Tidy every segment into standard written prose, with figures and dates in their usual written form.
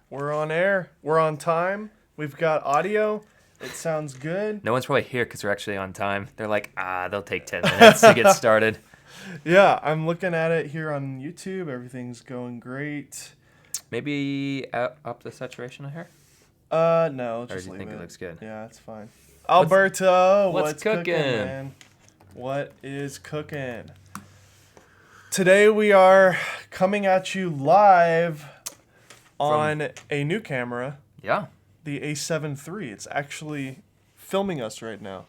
We're on air. We're on time. We've got audio. It sounds good. No one's probably here because we're actually on time. They're like, they'll take 10 minutes to get started. Yeah, I'm looking at it here on YouTube. Everything's going great. Maybe up the saturation of hair? No, Or just do you leave think it looks good? Yeah, it's fine. Alberto, what's cooking, man? What is cooking? Today we are coming at you live on a new camera. Yeah. The A7III. It's actually filming us right now.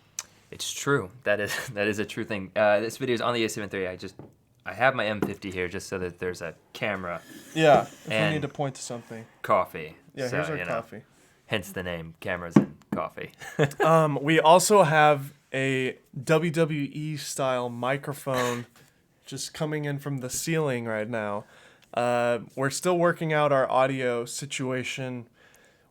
It's true. That is a true thing. This video is on the A7III. I have my M50 here just so that there's a camera. Yeah, if and we need to point to something. Coffee. Yeah, so, here's our coffee. Hence the name, cameras and coffee. We also have a WWE style microphone just coming in from the ceiling right now. We're still working out our audio situation.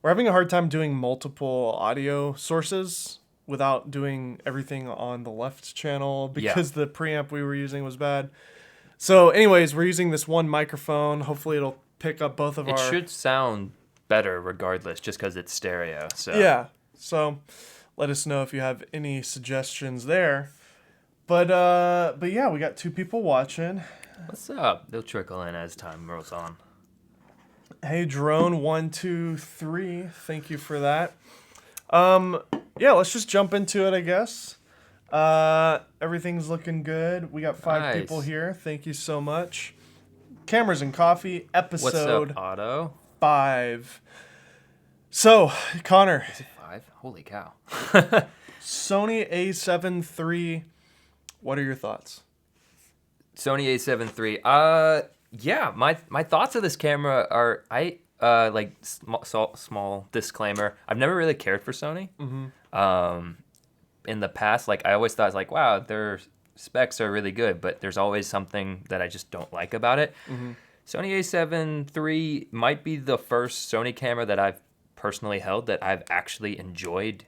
We're having a hard time doing multiple audio sources without doing everything on the left channel because the preamp we were using was bad. So anyways, we're using this one microphone. Hopefully it'll pick up both of our... It should sound better regardless just because it's stereo. So yeah. So let us know if you have any suggestions there. But yeah, we got 2 people watching. What's up? They'll trickle in as time rolls on. Hey, Drone123, thank you for that. Yeah, let's just jump into it, I guess. Everything's looking good. We got 5 people here. Thank you so much. Cameras and Coffee, episode What's up, Otto? 5. So, Connor. Is it 5? Holy cow. Sony A7III. What are your thoughts? Sony A7III. Yeah, my thoughts of this camera are small disclaimer. I've never really cared for Sony. Mm-hmm. In the past, I always thought wow, their specs are really good, but there's always something that I just don't like about it. Mm-hmm. Sony A7 III might be the first Sony camera that I've personally held that I've actually enjoyed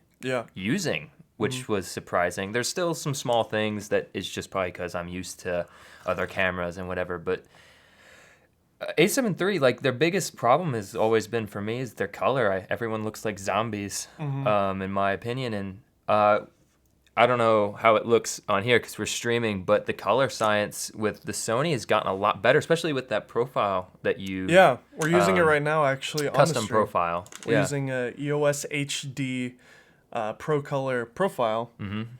using, which was surprising. There's still some small things that it's just probably because I'm used to other cameras and whatever, but A7 III, their biggest problem has always been for me is their color. Everyone looks like zombies, in my opinion, and I don't know how it looks on here because we're streaming, but the color science with the Sony has gotten a lot better, especially with that profile that you... Yeah, we're using it right now, actually, on the custom stream. profile. We're using a EOS HD Pro Color profile,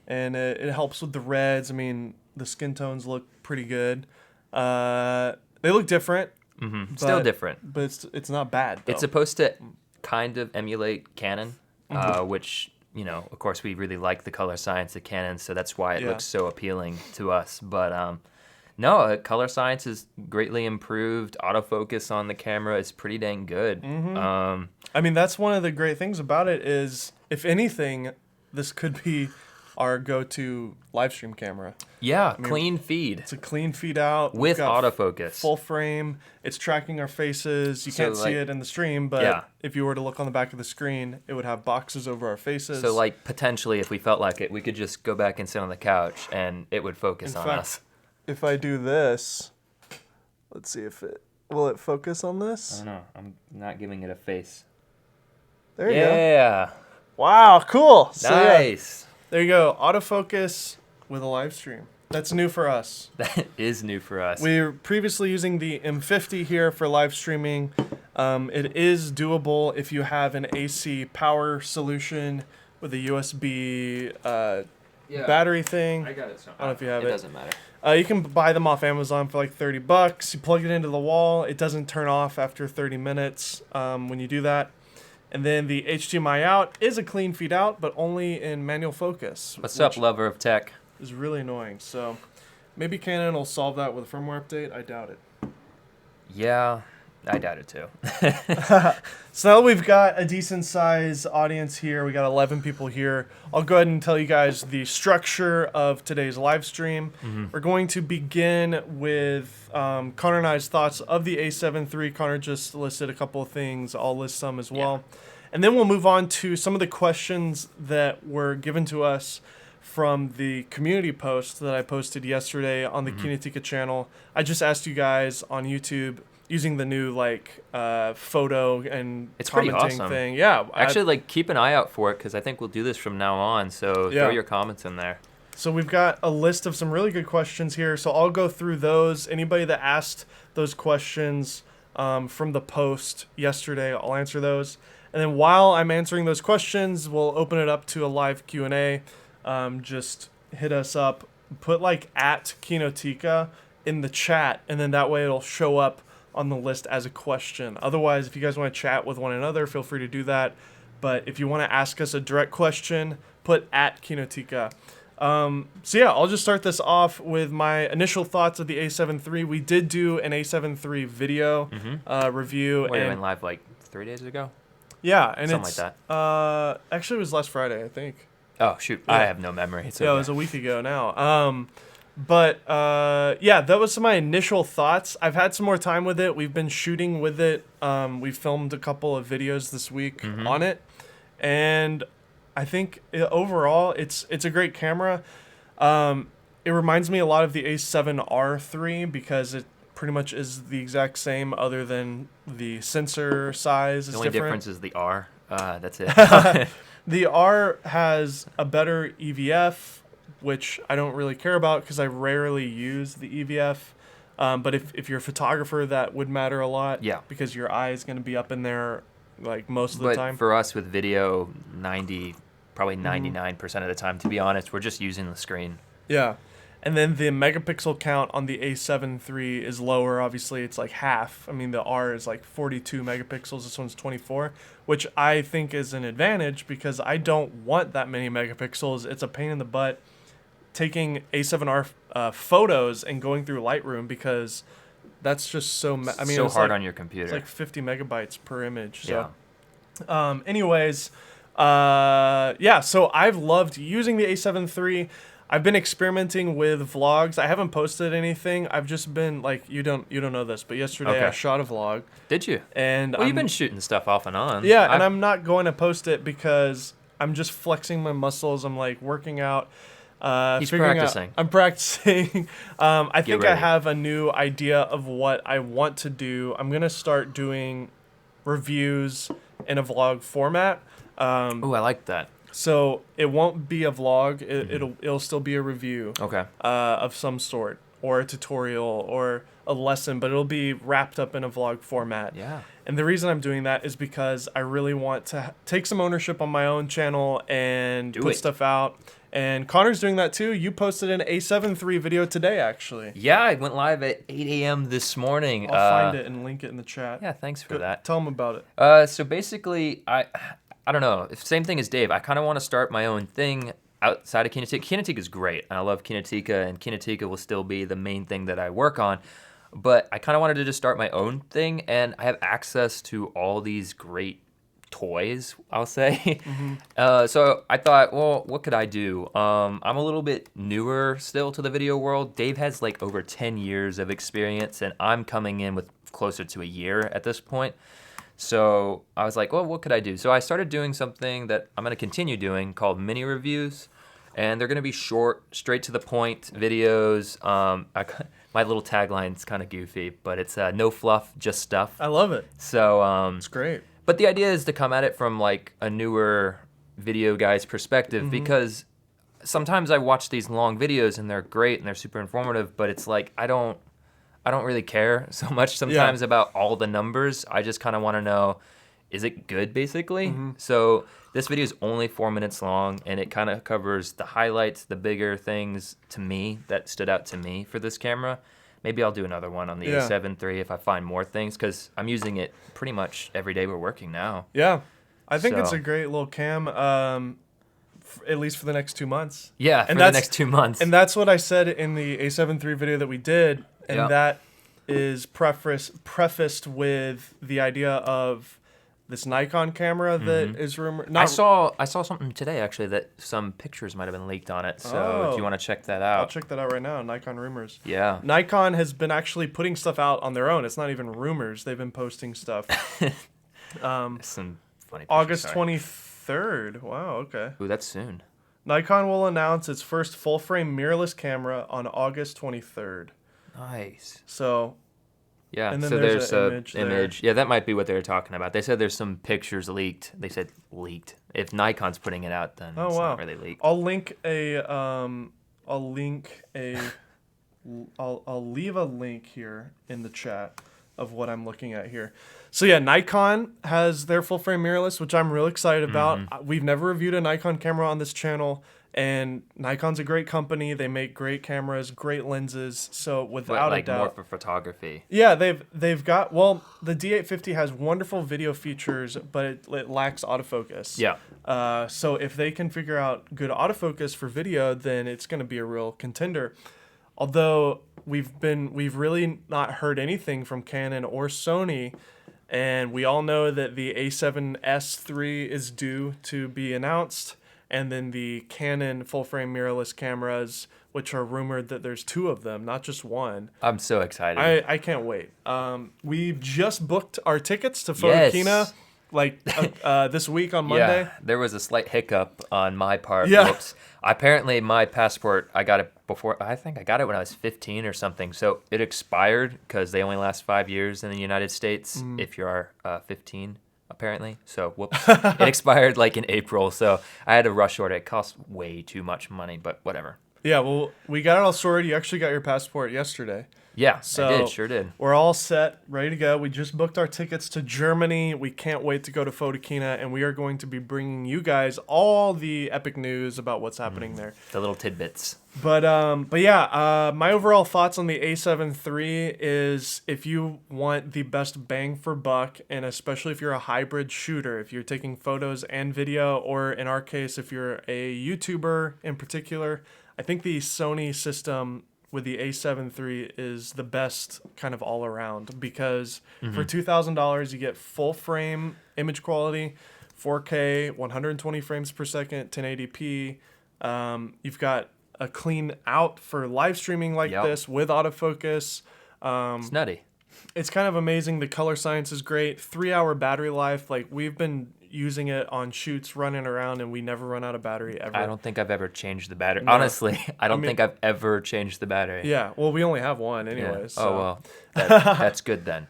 and it helps with the reds. I mean, the skin tones look pretty good. They look different. Still different. But it's not bad, though. It's supposed to kind of emulate Canon, which... of course, we really like the color science of Canon, so that's why it looks so appealing to us. But no, color science is greatly improved. Autofocus on the camera is pretty dang good. I mean, that's one of the great things about it is, if anything, this could be our go-to live stream camera. Yeah, clean feed. It's a clean feed out. With autofocus. Full frame. It's tracking our faces. You can't see it in the stream, but if you were to look on the back of the screen, it would have boxes over our faces. So, potentially, if we felt like it, we could just go back and sit on the couch, and it would focus on us. If I do this, let's see if it... Will it focus on this? I don't know. I'm not giving it a face. There you go. Yeah. Wow, cool. Nice. There you go. Autofocus with a live stream. That's new for us. That is new for us. We were previously using the M50 here for live streaming. It is doable if you have an AC power solution with a USB battery thing. I got it. So I don't know if you have it. It doesn't matter. You can buy them off Amazon for $30. You plug it into the wall. It doesn't turn off after 30 minutes when you do that. And then the HDMI out is a clean feed out, but only in manual focus. What's up, lover of tech? Is really annoying. So maybe Canon will solve that with a firmware update. I doubt it. Yeah, I doubt it too. So now that we've got a decent size audience here, we got 11 people here. I'll go ahead and tell you guys the structure of today's live stream. We're going to begin with Connor and I's thoughts of the A7 III. Connor just listed a couple of things. I'll list some as well. And then we'll move on to some of the questions that were given to us from the community post that I posted yesterday on the Kinotika channel. I just asked you guys on YouTube using the new like photo and it's pretty commenting awesome thing. Yeah, actually, like, keep an eye out for it because I think we'll do this from now on. So throw your comments in there. So we've got a list of some really good questions here. So I'll go through those. Anybody that asked those questions from the post yesterday, I'll answer those. And then while I'm answering those questions, we'll open it up to a live Q&A. Just hit us up. Put like at Kinotika in the chat, and then that way it'll show up on the list as a question. Otherwise, if you guys want to chat with one another, feel free to do that. But if you want to ask us a direct question, put at Kinotika. So yeah, I'll just start this off with my initial thoughts of the A7 III. We did do an A7 III video review. We went live like 3 days ago. Yeah, and something it's like that. Actually, it was last Friday, I think. Oh shoot, yeah. I have no memory. Yeah, it was a week ago now. But yeah, that was my initial thoughts. I've had some more time with it. We've been shooting with it. We filmed a couple of videos this week on it, and I think overall it's a great camera. It reminds me a lot of the A7R III because it pretty much is the exact same, other than the sensor size is different. The only difference is the R. That's it. The R has a better EVF, which I don't really care about because I rarely use the EVF. But if you're a photographer, that would matter a lot. Yeah. Because your eye is going to be up in there like most of the time. But for us with video, probably 99% of the time, to be honest, we're just using the screen. Yeah. And then the megapixel count on the A7 III is lower. Obviously, it's like half. I mean, the R is like 42 megapixels. This one's 24, which I think is an advantage because I don't want that many megapixels. It's a pain in the butt taking A7R photos and going through Lightroom because that's just so... so hard on your computer. It's like 50 megabytes per image. So. Yeah. Anyways, yeah, so I've loved using the A7 III. I've been experimenting with vlogs. I haven't posted anything. I've just been like, you don't know this, but yesterday I shot a vlog. Did you? And you've been shooting stuff off and on. Yeah, and I'm not going to post it because I'm just flexing my muscles. I'm like working out. He's practicing. I'm practicing. I think I have a new idea of what I want to do. I'm gonna start doing reviews in a vlog format. Oh, I like that. So it won't be a vlog. It'll still be a review. Okay. Of some sort, or a tutorial, or a lesson, but it'll be wrapped up in a vlog format. Yeah. And the reason I'm doing that is because I really want to take some ownership on my own channel and put stuff out. And Connor's doing that too. You posted an A7 III video today, actually. Yeah, I went live at 8 a.m. this morning. I'll find it and link it in the chat. Yeah, thanks for that. Tell them about it. So basically, I don't know. Same thing as Dave. I kind of want to start my own thing outside of Kinotika. Kinotika is great. I love Kinotika, and Kinotika will still be the main thing that I work on. But I kind of wanted to just start my own thing, and I have access to all these great toys, I'll say. So I thought, well, what could I do? I'm a little bit newer still to the video world. Dave has like over 10 years of experience, and I'm coming in with closer to a year at this point. So I was like, well, what could I do? So I started doing something that I'm going to continue doing called mini reviews. And they're going to be short, straight to the point videos. My little tagline's kind of goofy, but it's no fluff, just stuff. I love it. So it's great. But the idea is to come at it from like a newer video guy's perspective because sometimes I watch these long videos and they're great and they're super informative, but it's like I don't really care so much sometimes about all the numbers. I just kind of want to know, is it good, basically? So this video is only 4 minutes long, and it kind of covers the highlights, the bigger things to me that stood out to me for this camera. Maybe I'll do another one on the A7 III if I find more things, because I'm using it pretty much every day we're working now. Yeah. I think it's a great little cam, at least for the next 2 months. Yeah, for the next 2 months. And that's what I said in the A7 III video that we did. And that is prefaced with the idea of this Nikon camera that is rumored. I saw something today actually that some pictures might have been leaked on it. So if you want to check that out, I'll check that out right now. Nikon rumors. Yeah. Nikon has been actually putting stuff out on their own. It's not even rumors. They've been posting stuff. Some funny pictures, August 23rd. Wow. Okay. Ooh, that's soon. Nikon will announce its first full frame mirrorless camera on August 23rd. Nice. So Yeah, And then so there's an a image image. Yeah, that might be what they were talking about. They said there's some pictures leaked. They said leaked. If Nikon's putting it out, then Oh it's wow. not really leaked. I'll link a I'll link a I'll leave a link here in the chat of what I'm looking at here. So yeah, Nikon has their full frame mirrorless, which I'm real excited about. We've never reviewed a Nikon camera on this channel, and Nikon's a great company. They make great cameras, great lenses. So without a doubt, more for photography. yeah, they've got, well, the D850 has wonderful video features, but it lacks autofocus. Yeah. So if they can figure out good autofocus for video, then it's going to be a real contender. Although we've really not heard anything from Canon or Sony, and we all know that the A7S III is due to be announced, and then the Canon full-frame mirrorless cameras, which are rumored that there's 2 of them, not just one. I'm so excited. I can't wait. We just booked our tickets to Kinotika, this week on Monday. Yeah, there was a slight hiccup on my part. Yeah. Whoops. Apparently, my passport, I got it before, I think I got it when I was 15 or something. So it expired because they only last 5 years in the United States if you're 15, apparently. So, whoops. It expired like in April. So I had to rush order. It cost way too much money, but whatever. Yeah, well, we got it all sorted. You actually got your passport yesterday. Yeah, So I did, sure did. We're all set, ready to go. We just booked our tickets to Germany. We can't wait to go to Kinotika, and we are going to be bringing you guys all the epic news about what's happening there. The little tidbits. But yeah, my overall thoughts on the A7 III is, if you want the best bang for buck, and especially if you're a hybrid shooter, if you're taking photos and video, or in our case, if you're a YouTuber in particular, I think the Sony system with the A7 III is the best kind of all around, because for $2,000 you get full frame image quality, 4K, 120 frames per second, 1080p. You've got a clean out for live streaming like this with autofocus. It's nutty. It's kind of amazing. The color science is great. 3-hour battery life. Like, we've been using it on shoots, running around, and we never run out of battery ever. I don't think I've ever changed the battery. No. Honestly, I don't think I've ever changed the battery. Yeah, well, we only have one anyway. Yeah. So. Oh, well, that's good then.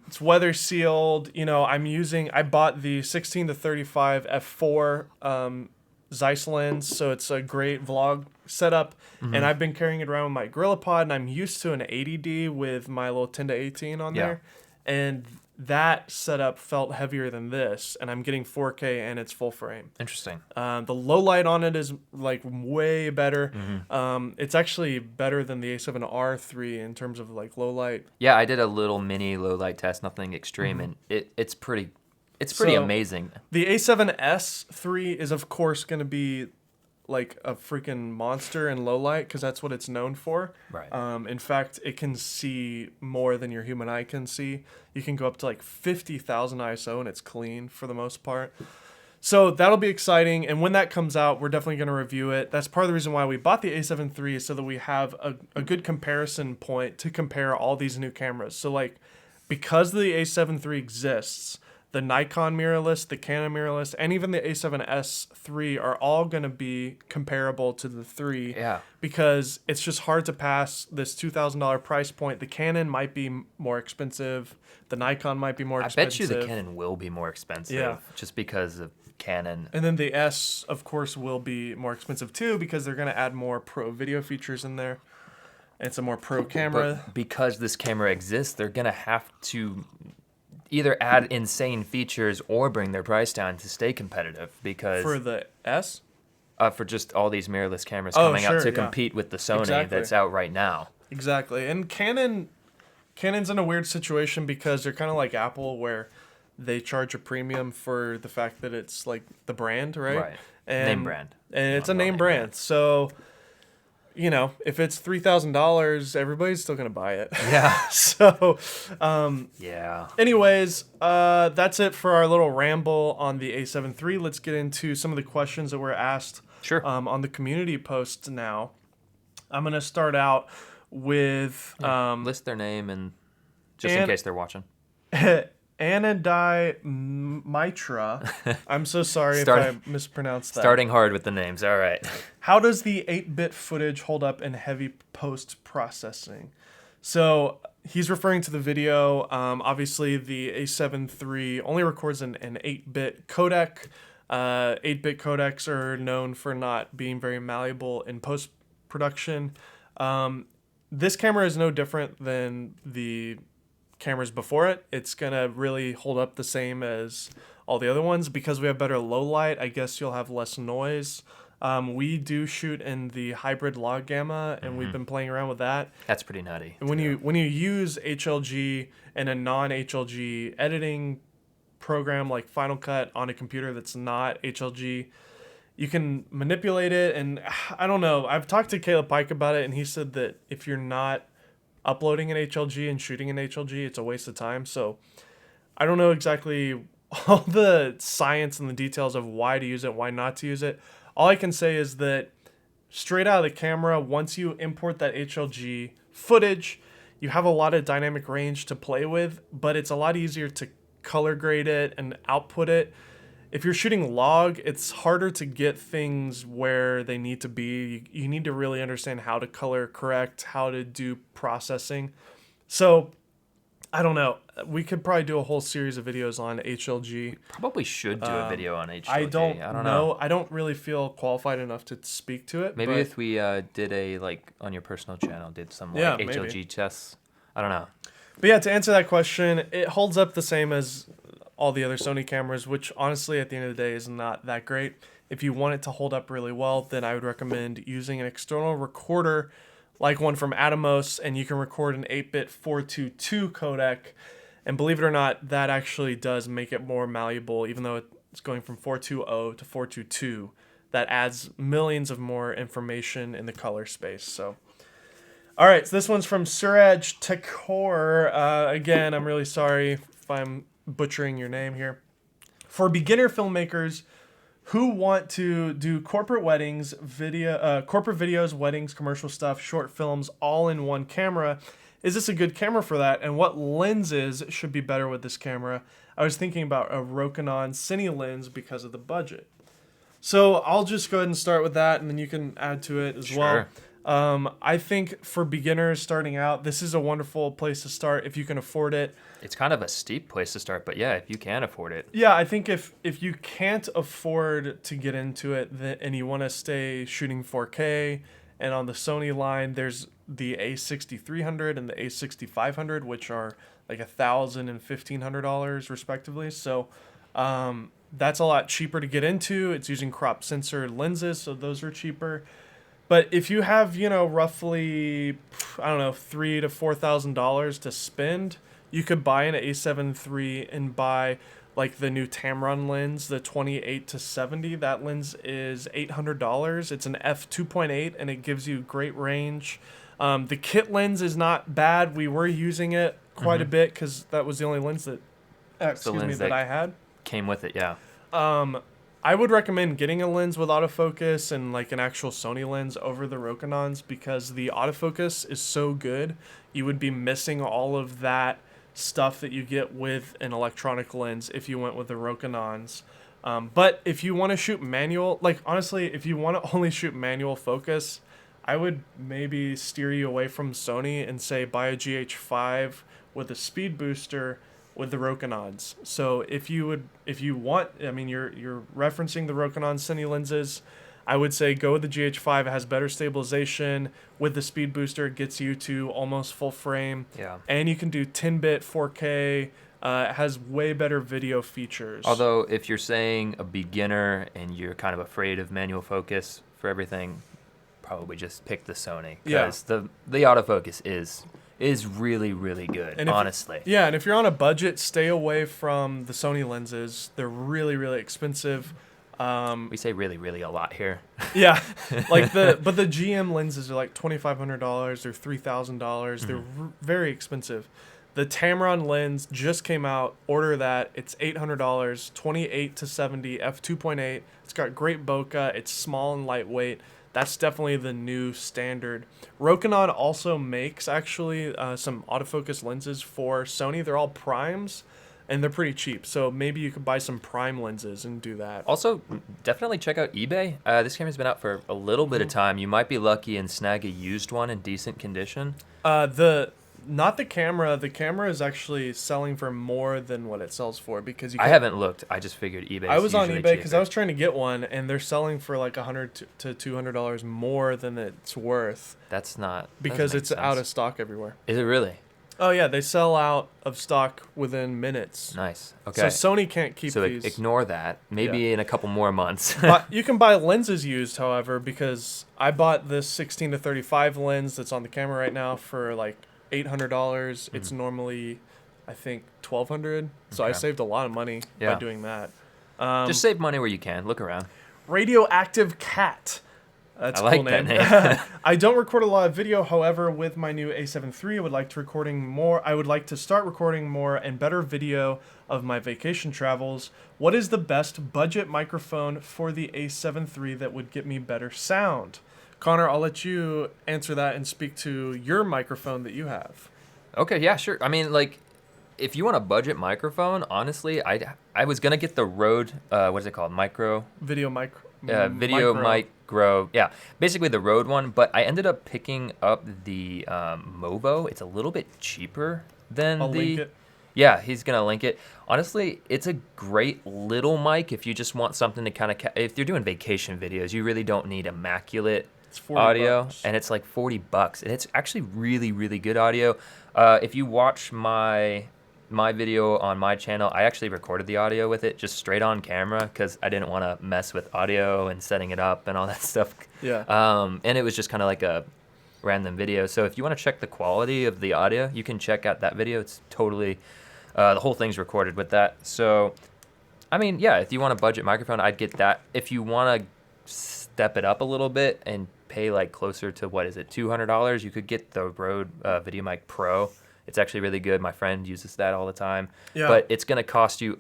It's weather sealed. You know, I bought the 16 to 35 f4 Zeiss lens, so it's a great vlog setup. And I've been carrying it around with my GorillaPod, and I'm used to an 80D with my little 10 to 18 on there. And that setup felt heavier than this, and I'm getting 4K and it's full frame. Interesting. The low light on it is like way better. It's actually better than the A7R III in terms of like low light. Yeah, I did a little mini low light test, nothing extreme, and it's pretty amazing. The A7S III is of course going to be like a freaking monster in low light, because that's what it's known for. Right. In fact, it can see more than your human eye can see. You can go up to like 50,000 ISO, and it's clean for the most part. So that'll be exciting, and when that comes out, we're definitely going to review it. That's part of the reason why we bought the A7 III, is so that we have a good comparison point to compare all these new cameras. So like, because the A7 III exists, the Nikon mirrorless, the Canon mirrorless, and even the A7S III are all going to be comparable to the 3. Yeah. Because it's just hard to pass this $2,000 price point. The Canon might be more expensive. The Nikon might be more expensive. I bet you the Canon will be more expensive, just because of Canon. And then the S, of course, will be more expensive too, because they're going to add more pro video features in there. It's a more pro camera. But because this camera exists, they're going to have to either add insane features or bring their price down to stay competitive, because For the S? For just all these mirrorless cameras coming out to compete with the Sony that's out right now. Exactly. And Canon's in a weird situation, because they're kind of like Apple, where they charge a premium for the fact that it's like the brand, right? Right. And, name brand. And it's a name brand. So, you know, if it's $3,000, everybody's still going to buy it. Yeah. So, yeah. Anyways, that's it for our little ramble on the A7 III. Let's get into some of the questions that were asked on the community posts now. I'm going to start out with... list their name, and just in case they're watching. Anandai Mitra. I'm so sorry if I mispronounced that. Starting hard with the names. All right. How does the 8-bit footage hold up in heavy post-processing? So he's referring to the video. Obviously, the A7 III only records an 8-bit codec. 8-bit codecs are known for not being very malleable in post-production. This camera is no different than the cameras before it. It's going to really hold up the same as all the other ones. Because we have better low light, I guess you'll have less noise. We do shoot in the hybrid log gamma, and we've been playing around with that. That's pretty nutty. And when you use HLG and a non-HLG editing program like Final Cut on a computer that's not HLG, you can manipulate it. And I don't know. I've talked to Caleb Pike about it, and he said that if you're not uploading an HLG and shooting an HLG, it's a waste of time. So I don't know exactly all the science and the details of why to use it, why not to use it. All I can say is that straight out of the camera, once you import that HLG footage, you have a lot of dynamic range to play with, but it's a lot easier to color grade it and output it. If you're shooting log, it's harder to get things where they need to be. You need to really understand how to color correct, how to do processing. So I don't know. We could probably do a whole series of videos on HLG. Probably should do a video on HLG. I don't know. I don't really feel qualified enough to speak to it. Maybe if we did a, like, on your personal channel, did some like HLG maybe. Tests. I don't know. But yeah, to answer that question, it holds up the same as all the other Sony cameras, which honestly at the end of the day is not that great. If you want it to hold up really well, then I would recommend using an external recorder like one from Atomos, and you can record an 8-bit 422 codec. And believe it or not, that actually does make it more malleable, even though it's going from 420 to 422. That adds millions of more information in the color space. So, all right, so this one's from Suraj Takor. Again, I'm really sorry if I'm butchering your name here. For beginner filmmakers who want to do corporate weddings, corporate videos, weddings, commercial stuff, short films, all in one camera, is this a good camera for that? And what lenses should be better with this camera? I was thinking about a Rokinon Cine lens because of the budget. So I'll just go ahead and start with that, and then you can add to it as well. I think for beginners starting out, this is a wonderful place to start if you can afford it. It's kind of a steep place to start, but yeah, if you can afford it. Yeah, I think if you can't afford to get into it and you want to stay shooting 4K, and on the Sony line, there's the A6300 and the A6500, which are like $1,000 and $1,500 respectively. So that's a lot cheaper to get into. It's using crop sensor lenses, so those are cheaper. But if you have, roughly, I don't know, $3,000 to $4,000 to spend, you could buy an A7 III and buy like the new Tamron lens, the 28 to 70. That lens is $800. It's an f2.8 and it gives you great range. The kit lens is not bad. We were using it quite a bit because that was the only lens that, that I had. Came with it, yeah. I would recommend getting a lens with autofocus and like an actual Sony lens over the Rokinons because the autofocus is so good. You would be missing all of that stuff that you get with an electronic lens if you went with the Rokinons. But if you want to shoot manual, like honestly, if you want to only shoot manual focus, I would maybe steer you away from Sony and say buy a GH5 with a speed booster with the Rokinons. So if you want, I mean, you're referencing the Rokinon Cine lenses, I would say go with the GH5. It has better stabilization. With the speed booster, it gets you to almost full frame. Yeah. And you can do 10-bit 4K. It has way better video features. Although if you're saying a beginner and you're kind of afraid of manual focus for everything, probably just pick the Sony. Because the autofocus is really, really good, and honestly. And if you're on a budget, stay away from the Sony lenses. They're really, really expensive. We say really, really a lot here. Yeah, but the GM lenses are like $2,500 or $3,000. They're very expensive. The Tamron lens just came out. Order that. It's $800, 28 to 70 f2.8. It's got great bokeh. It's small and lightweight. That's definitely the new standard. Rokinon also makes actually some autofocus lenses for Sony. They're all primes, and they're pretty cheap. So maybe you could buy some prime lenses and do that. Also, definitely check out eBay. This camera's been out for a little bit of time. You might be lucky and snag a used one in decent condition. The Not the camera. The camera is actually selling for more than what it sells for because I haven't looked. I just figured eBay. I was on usually eBay because I cheaper. was trying to get one, and they're selling for like $100 to $200 more than it's worth That's not because doesn't make it's sense. out of stock everywhere. Is it really? Oh yeah, they sell out of stock within minutes. Nice. Okay. So Sony can't keep So these. ignore that. Maybe in a couple more months. But you can buy lenses used, however, because I bought this 16 to 35 lens that's on the camera right now for like $800. It's normally, I think, $1,200. So I Okay. saved a lot of money by doing that. Just save money where you can. Look around. Radioactive Cat. That's I a cool like that name. name. I don't record a lot of video, however, with my new A7III, I would like to start recording more and better video of my vacation travels. What is the best budget microphone for the A7III that would get me better sound? Connor, I'll let you answer that and speak to your microphone that you have. Okay, yeah, sure. I mean, like, if you want a budget microphone, honestly, I was gonna get the Rode. What is it called? Video Micro. Yeah, basically the Rode one. But I ended up picking up the Movo. It's a little bit cheaper than I'll link it. Yeah, he's gonna link it. Honestly, it's a great little mic if you just want something to kind of if you're doing vacation videos, you really don't need immaculate It's $40. audio, and it's like $40, and it's actually really, really good audio. If you watch my video on my channel, I actually recorded the audio with it just straight on camera because I didn't want to mess with audio and setting it up and all that stuff. Yeah. And it was just kind of like a random video. So if you want to check the quality of the audio, you can check out that video. It's totally, the whole thing's recorded with that. So, I mean, yeah, if you want a budget microphone, I'd get that. If you want to step it up a little bit and pay like closer to, what is it, $200, you could get the Rode VideoMic Pro. It's actually really good. My friend uses that all the time. Yeah. But it's going to cost you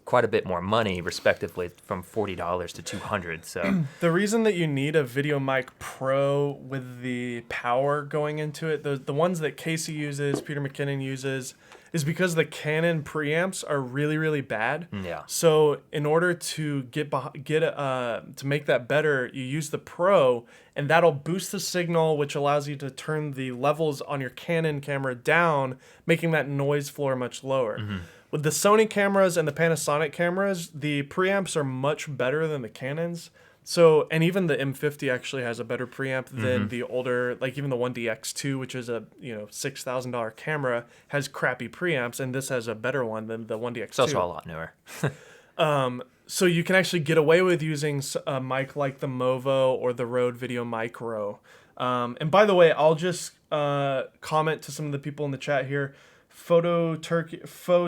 quite a bit more money, respectively, from $40 to $200. So the reason that you need a VideoMic Pro with the power going into it, the ones that Casey uses, Peter McKinnon uses, is because the Canon preamps are really, really bad. Yeah. So in order to to make that better, you use the Pro, and that'll boost the signal, which allows you to turn the levels on your Canon camera down, making that noise floor much lower. With the Sony cameras and the Panasonic cameras, the preamps are much better than the Canons. So, and even the M50 actually has a better preamp than the older, like even the 1DX2, which is a $6,000 camera, has crappy preamps, and this has a better one than the 1DX2. it's also a lot newer. So you can actually get away with using a mic like the Movo or the Rode Video Micro. And by the way, I'll just comment to some of the people in the chat here. Faux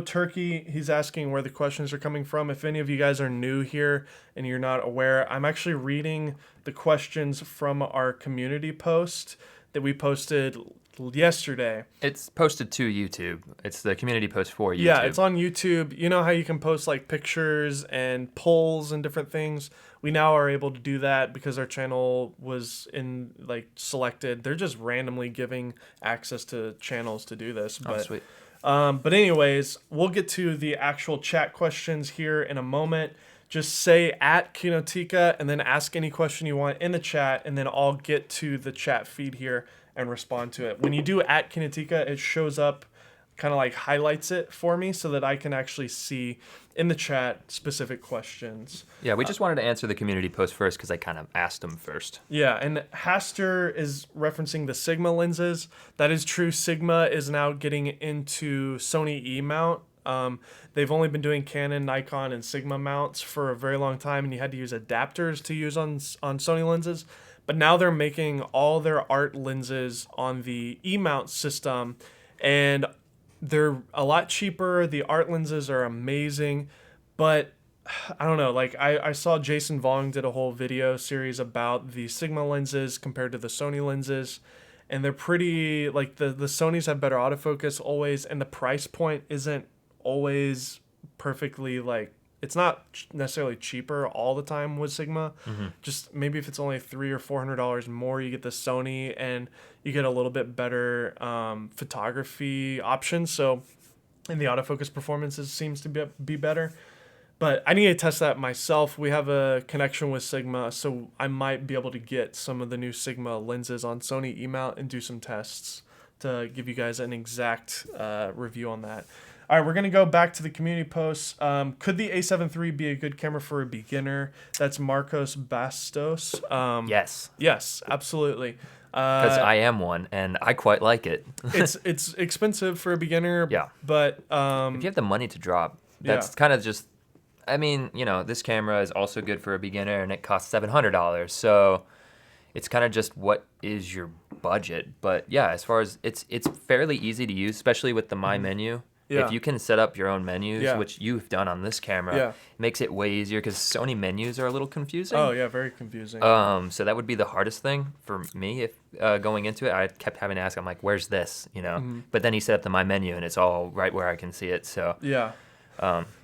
Turkey, he's asking where the questions are coming from. If any of you guys are new here and you're not aware, I'm actually reading the questions from our community post that we posted yesterday. It's posted to YouTube. It's the community post for YouTube. Yeah, it's on YouTube. You know how you can post like pictures and polls and different things? We now are able to do that because our channel was selected. They're just randomly giving access to channels to do this. Oh, sweet. But anyways, we'll get to the actual chat questions here in a moment. Just say at Kinotika and then ask any question you want in the chat, and then I'll get to the chat feed here and respond to it. When you do at Kinotika, it shows up, kind of like highlights it for me so that I can actually see in the chat specific questions. Yeah, we just wanted to answer the community post first because I kind of asked them first. Yeah, and Haster is referencing the Sigma lenses. That is true. Sigma is now getting into Sony E-mount. They've only been doing Canon, Nikon, and Sigma mounts for a very long time, and you had to use adapters to use on Sony lenses. But now they're making all their art lenses on the E-mount system, and they're a lot cheaper. The art lenses are amazing, but I don't know. Like I saw Jason Vong did a whole video series about the Sigma lenses compared to the Sony lenses, and they're pretty, like the Sonys have better autofocus always, and the price point isn't always perfectly, like, it's not necessarily cheaper all the time with Sigma. Just maybe if it's only $300 or $400 more, you get the Sony and you get a little bit better photography options. So, and the autofocus performances seems to be better. But I need to test that myself. We have a connection with Sigma, so I might be able to get some of the new Sigma lenses on Sony E-mount and do some tests. to give you guys an exact review on that. All right, we're going to go back to the community posts. Could the A7 III be a good camera for a beginner? That's Marcos Bastos. Yes. Yes, absolutely. Because I am one, and I quite like it. It's expensive for a beginner. Yeah. But if you have the money to drop, that's kind of just... I mean, this camera is also good for a beginner, and it costs $700. So it's kind of just what is your budget. But yeah, as far as it's fairly easy to use, especially with the My Menu. Yeah. If you can set up your own menus, Yeah. which you've done on this camera, it makes it way easier because Sony menus are a little confusing. Oh yeah, very confusing. So that would be the hardest thing for me if going into it. I kept having to ask, I'm like, "Where's this?" But then he set up the My Menu, and it's all right where I can see it. So yeah,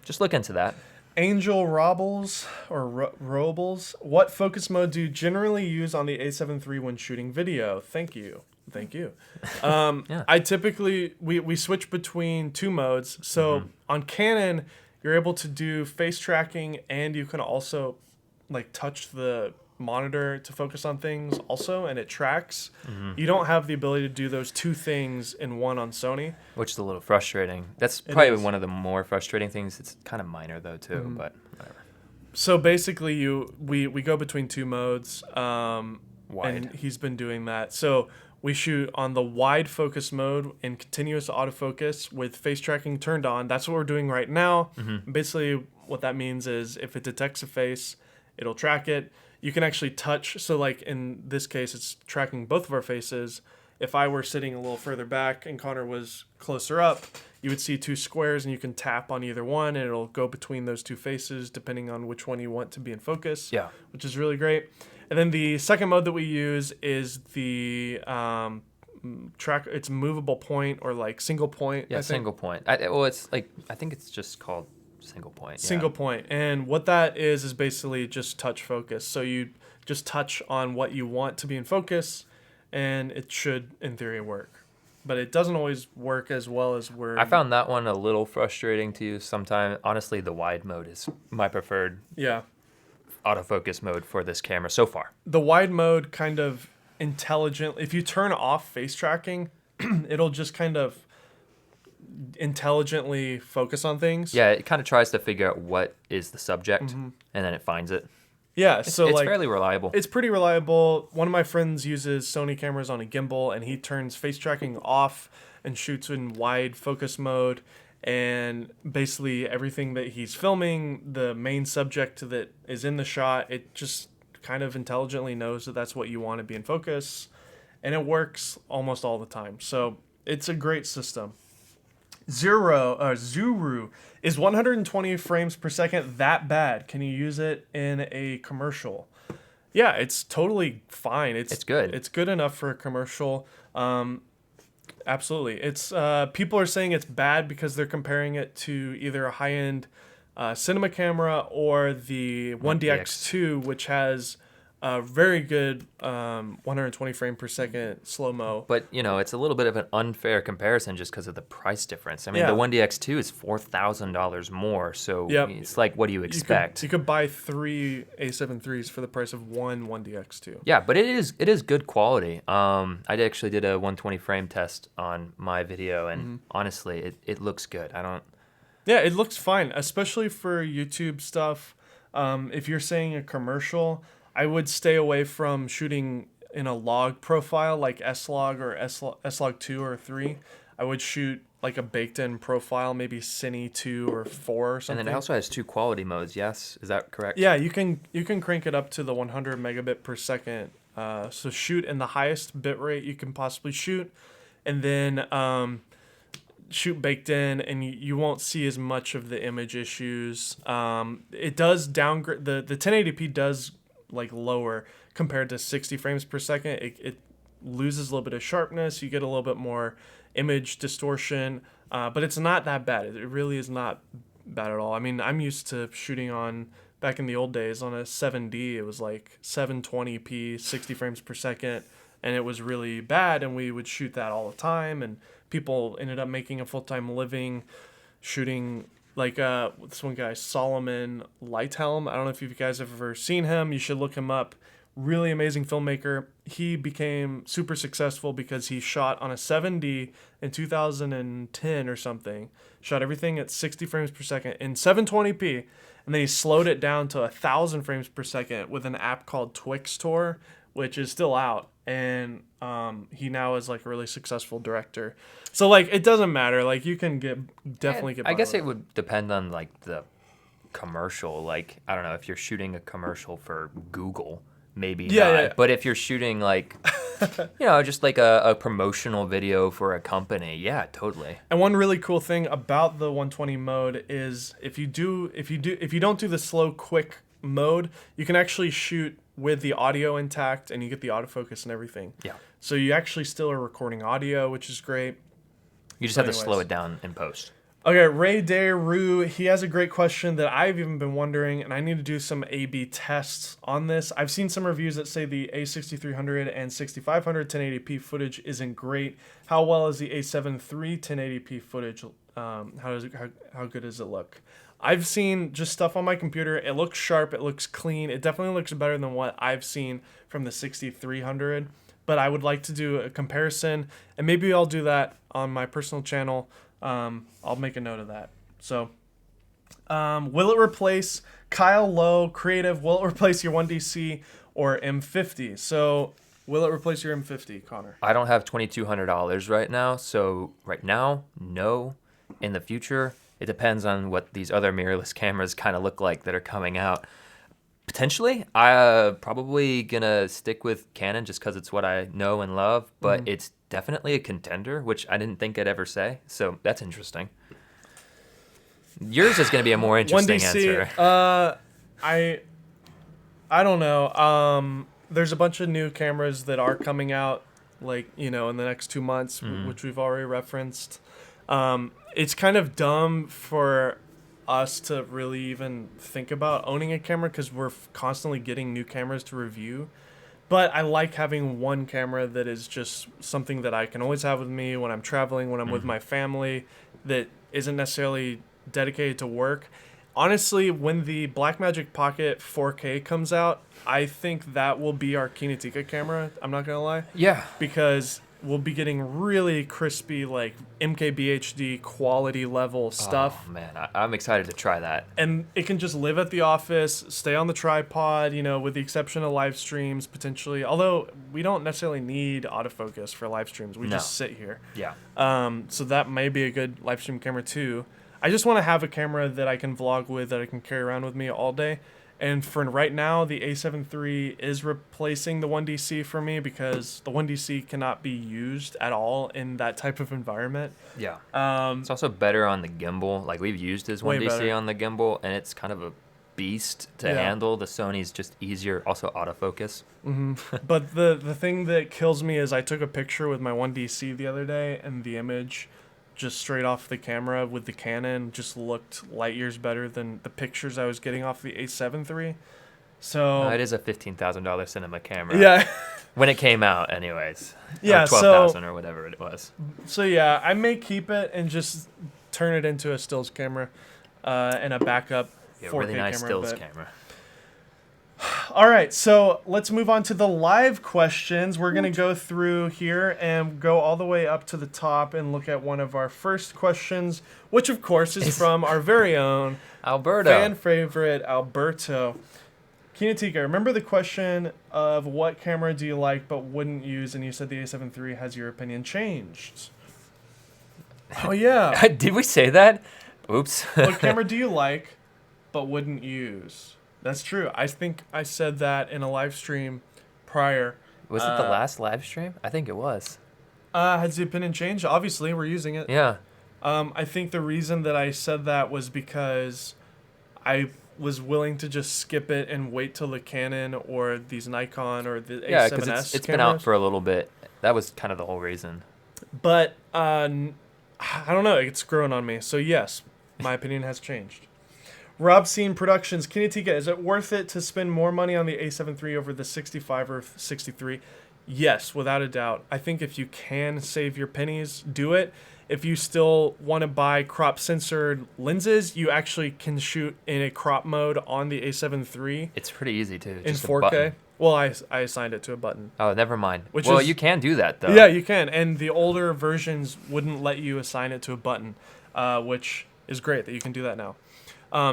just look into that. Angel Robles or Robles. What focus mode do you generally use on the A7 III when shooting video? Thank you. I typically we switch between two modes. So on Canon, you're able to do face tracking, and you can also like touch the monitor to focus on things also, and it tracks. You don't have the ability to do those two things in one on Sony, which is a little frustrating. That's probably one of the more frustrating things. It's kind of minor though too, but whatever. So basically, we go between two modes, Wide. and he's been doing that. So we shoot on the wide focus mode in continuous autofocus with face tracking turned on. That's what we're doing right now. Basically, what that means is if it detects a face, it'll track it. You can actually touch. So like in this case, it's tracking both of our faces. If I were sitting a little further back and Connor was closer up, you would see two squares, and you can tap on either one, and it'll go between those two faces depending on which one you want to be in focus. Yeah. Which is really great. And then the second mode that we use is the track. It's movable point or like single point. Yeah, single point. It's like I think it's just called single point. Single point. And what that is basically just touch focus. So you just touch on what you want to be in focus, and it should, in theory, work. But it doesn't always work as well as I found that one a little frustrating to use sometimes. Honestly, the wide mode is my preferred. Yeah. Autofocus mode for this camera so far. The wide mode kind of if you turn off face tracking, it'll just kind of intelligently focus on things. Yeah, it kind of tries to figure out what is the subject, and then it finds it. Yeah, it's like, fairly reliable. It's pretty reliable. One of my friends uses Sony cameras on a gimbal, and he turns face tracking off and shoots in wide focus mode. And basically everything that he's filming, the main subject that is in the shot, it just kind of intelligently knows that that's what you want to be in focus, and it works almost all the time. So it's a great system. Zuru is 120 frames per second that bad? Can you use it in a commercial? Yeah, it's totally fine. It's good. It's good enough for a commercial. Absolutely. It's people are saying it's bad because they're comparing it to either a high-end cinema camera or the 1DX2, which has a very good 120 frame per second slow-mo. But, it's a little bit of an unfair comparison just because of the price difference. I mean, the 1DX2 is $4,000 more, so it's like, what do you expect? You could buy 3 A7 IIIs for the price of one 1DX2. Yeah, but it is good quality. I actually did a 120 frame test on my video, and honestly, it looks good. Yeah, it looks fine, especially for YouTube stuff. If you're saying a commercial, I would stay away from shooting in a log profile like S-Log or S-Log 2 or 3. I would shoot like a baked-in profile, maybe Cine 2 or 4 or something. And then it also has 2 quality modes, yes? Is that correct? Yeah, you can crank it up to the 100 megabit per second. So shoot in the highest bit rate you can possibly shoot, and then shoot baked in, and you won't see as much of the image issues. It does downgrade, the 1080p does like lower compared to 60 frames per second. It loses a little bit of sharpness. You get a little bit more image distortion, but it's not that bad. It really is not bad at all. I mean, I'm used to shooting on, back in the old days, on a 7D, it was like 720p, 60 frames per second, and it was really bad, and we would shoot that all the time, and people ended up making a full-time living shooting. Like this one guy, Solomon Lighthelm. I don't know if you guys have ever seen him. You should look him up. really amazing filmmaker. He became super successful because he shot on a 7D in 2010 or something. Shot everything at 60 frames per second in 720p, and then he slowed it down to 1,000 frames per second with an app called Twixtor, which is still out. And he now is like a really successful director. So like it doesn't matter. Like you can definitely get. I guess it would depend on like the commercial. Like I don't know if you're shooting a commercial for Google, maybe not. Yeah. But if you're shooting like just like a promotional video for a company, yeah, totally. And one really cool thing about the 120 mode is if you don't do the slow quick mode, you can actually shoot with the audio intact and you get the autofocus and everything. Yeah. So you actually still are recording audio, which is great. You just have to slow it down in post. Okay, Ray Daru, he has a great question that I've even been wondering, and I need to do some A/B tests on this. I've seen some reviews that say the A6300 and 6500 1080p footage isn't great. How well is the A7III 1080p footage? How good does it look? I've seen just stuff on my computer. It looks sharp. It looks clean. It definitely looks better than what I've seen from the 6300. But I would like to do a comparison, and maybe I'll do that on my personal channel. I'll make a note of that. So, will it replace Kyle Lowe Creative? Will it replace your 1DC or M50? So, will it replace your M50, Connor? I don't have $2,200 right now. So right now, no. In the future, it depends on what these other mirrorless cameras kind of look like that are coming out. Potentially, I probably gonna stick with Canon just because it's what I know and love, but it's definitely a contender, which I didn't think I'd ever say. So that's interesting. Yours is gonna be a more interesting 1DC, answer. I don't know. There's a bunch of new cameras that are coming out, like in the next 2 months, which we've already referenced. It's kind of dumb for us to really even think about owning a camera because we're constantly getting new cameras to review. But I like having one camera that is just something that I can always have with me when I'm traveling, when I'm with my family, that isn't necessarily dedicated to work. Honestly, when the Blackmagic Pocket 4K comes out, I think that will be our Kinotika camera. I'm not going to lie. Yeah. Because we'll be getting really crispy, like MKBHD quality level stuff. Oh, man. I'm excited to try that. And it can just live at the office, stay on the tripod, with the exception of live streams, potentially. Although we don't necessarily need autofocus for live streams. We just sit here. Yeah. So that may be a good live stream camera, too. I just want to have a camera that I can vlog with, that I can carry around with me all day. And for right now, the A7 III is replacing the 1DC for me because the 1DC cannot be used at all in that type of environment. Yeah. It's also better on the gimbal. Like we've used his 1DC on the gimbal, and it's kind of a beast to handle. The Sony's just easier. Also autofocus. But the thing that kills me is I took a picture with my 1DC the other day, and the image just straight off the camera with the Canon just looked light years better than the pictures I was getting off the A7 III. So it is a $15,000 cinema camera. Yeah. When it came out, anyways. Yeah, or 12,000 or whatever it was. So yeah, I may keep it and just turn it into a stills camera and a backup 4K really nice camera, stills camera. All right, so let's move on to the live questions. We're going to go through here and go all the way up to the top and look at one of our first questions, which of course is from our very own Alberto. Fan favorite, Alberto. Kinotika, remember the question of what camera do you like but wouldn't use, and you said the A7 III. Has your opinion changed? Oh, yeah. Did we say that? Oops. What camera do you like but wouldn't use? That's true. I think I said that in a live stream prior. Was it the last live stream? I think it was. Has the opinion changed? Obviously, we're using it. Yeah. I think the reason that I said that was because I was willing to just skip it and wait till the Canon or these Nikon or the A7S Yeah, because it's been out for a little bit. That was kind of the whole reason. But I don't know. It's growing on me. So yes, my opinion has changed. Rob Scene Productions, Kinotika, is it worth it to spend more money on the A7 III over the 65 or 63? Yes, without a doubt. I think if you can save your pennies, do it. If you still want to buy crop censored lenses, you actually can shoot in a crop mode on the A7 III. It's pretty easy too. In Just 4K. a button. Well, I assigned it to a button. Oh, never mind. Which well, is, you can do that though. Yeah, you can. And the older versions wouldn't let you assign it to a button, which is great that you can do that now.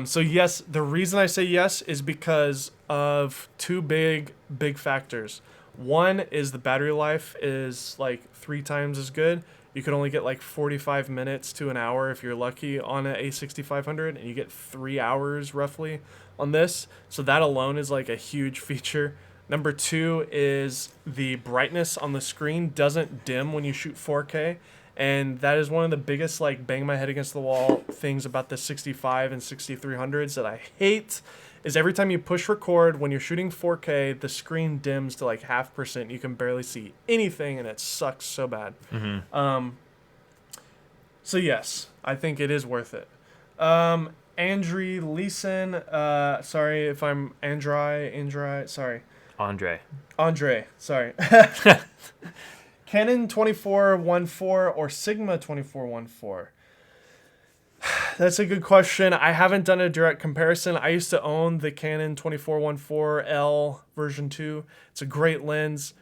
So yes, the reason I say yes is because of two big factors. One is the battery life is like 3 times as good. You could only get like 45 minutes to an hour if you're lucky on an A6500, and you get 3 hours roughly on this. So that alone is like a huge feature. Number 2 is the brightness on the screen doesn't dim when you shoot 4K. And that is one of the biggest like bang my head against the wall things about the 65 and 6300s that I hate is every time you push record when you're shooting 4K, the screen dims to like 0.5%. You can barely see anything and it sucks so bad. Mm-hmm. So yes, I think it is worth it. Andre Leeson, sorry if I'm sorry. Andre, sorry. Canon 2414 or Sigma 2414? That's a good question. I haven't done a direct comparison. I used to own the Canon 2414L version 2. It's a great lens.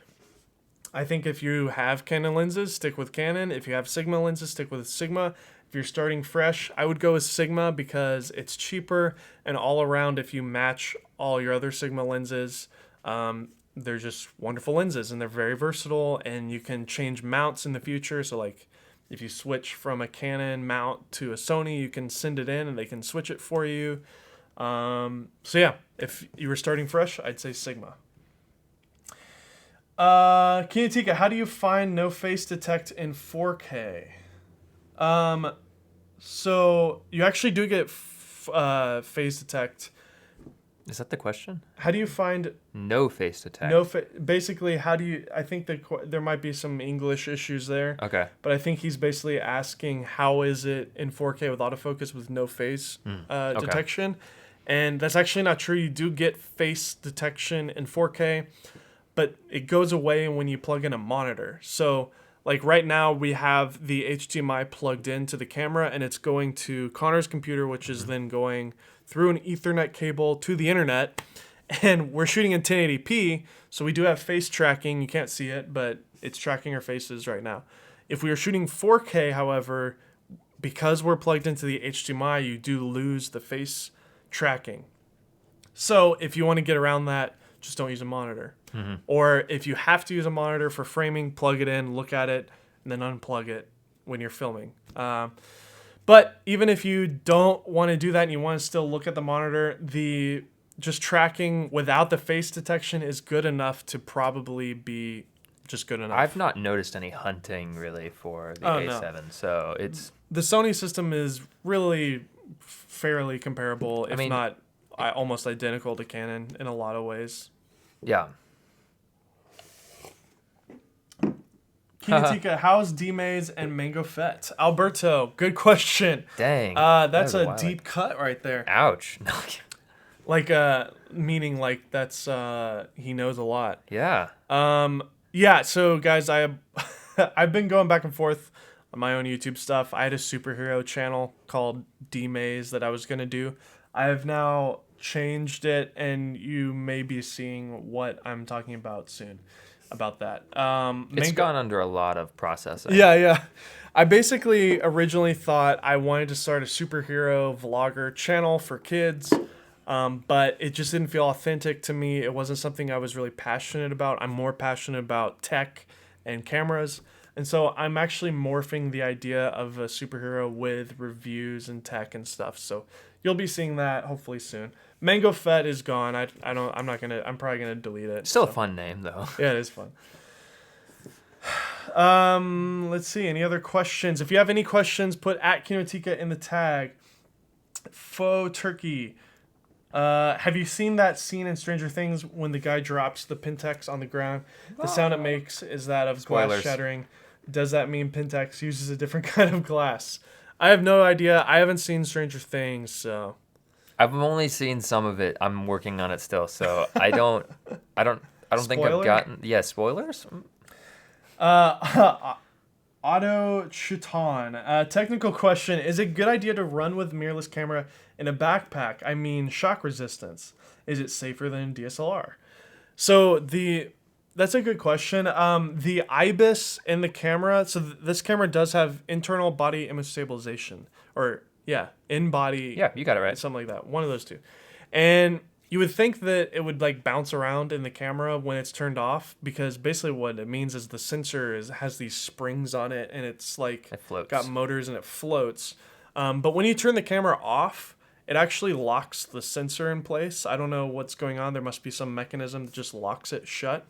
I think if you have Canon lenses, stick with Canon. If you have Sigma lenses, stick with Sigma. If you're starting fresh, I would go with Sigma because it's cheaper, and all around, if you match all your other Sigma lenses, they're just wonderful lenses, and they're very versatile, and you can change mounts in the future. So like if you switch from a Canon mount to a Sony, you can send it in and they can switch it for you. So yeah, if you were starting fresh, I'd say Sigma. Kinotika, how do you find no face detect in 4K? So you actually do get phase detect. Is that the question? How do you find no face detect? Basically, how do you? I think there might be some English issues there. Okay. But I think he's basically asking how is it in 4K with autofocus with no face detection, and that's actually not true. You do get face detection in 4K, but it goes away when you plug in a monitor. So like right now we have the HDMI plugged into the camera, and it's going to Connor's computer, which is then going through an Ethernet cable to the internet, and we're shooting in 1080p, so we do have face tracking. You can't see it, but it's tracking our faces right now. If we are shooting 4K, however, because we're plugged into the HDMI, you do lose the face tracking. So if you want to get around that, just don't use a monitor. Mm-hmm. Or if you have to use a monitor for framing, plug it in, look at it, and then unplug it when you're filming. But even if you don't want to do that and you want to still look at the monitor, the just tracking without the face detection is good enough to probably be just good enough. I've not noticed any hunting really for the A7, no. So it's... The Sony system is really fairly comparable, if not almost identical to Canon in a lot of ways. Yeah. Kinotika, how's D-Maze and Mango Fett? Alberto, good question. Dang. That's a deep cut right there. Ouch. Like, meaning like that's, he knows a lot. Yeah. Yeah, so guys, I've been going back and forth on my own YouTube stuff. I had a superhero channel called D-Maze that I was going to do. I have now changed it, and you may be seeing what I'm talking about soon. About that. It's gone under a lot of processing. Yeah. I basically originally thought I wanted to start a superhero vlogger channel for kids, but it just didn't feel authentic to me. It wasn't something I was really passionate about. I'm more passionate about tech and cameras, and so I'm actually morphing the idea of a superhero with reviews and tech and stuff. So you'll be seeing that hopefully soon. Mango Fett is gone. I'm probably gonna delete it. Still a fun name though. Yeah, it is fun. Let's see. Any other questions? If you have any questions, put @Kinotika in the tag. Faux Turkey. Have you seen that scene in Stranger Things when the guy drops the Pentax on the ground? The sound it makes is that of glass shattering. Does that mean Pentax uses a different kind of glass? I have no idea. I haven't seen Stranger Things, so... I've only seen some of it. I'm working on it still, so I don't I don't think I've gotten... Yeah, spoilers? Otto Chuton. Technical question. Is it a good idea to run with mirrorless camera in a backpack? I mean, shock resistance. Is it safer than DSLR? So that's a good question. The IBIS in the camera, so this camera does have internal body image stabilization. Or, yeah, in-body. Yeah, you got it right. Something like that. One of those two. And you would think that it would like bounce around in the camera when it's turned off, because basically what it means is the sensor has these springs on it, and it's like it floats. Got motors and it floats. But when you turn the camera off, it actually locks the sensor in place. I don't know what's going on. There must be some mechanism that just locks it shut.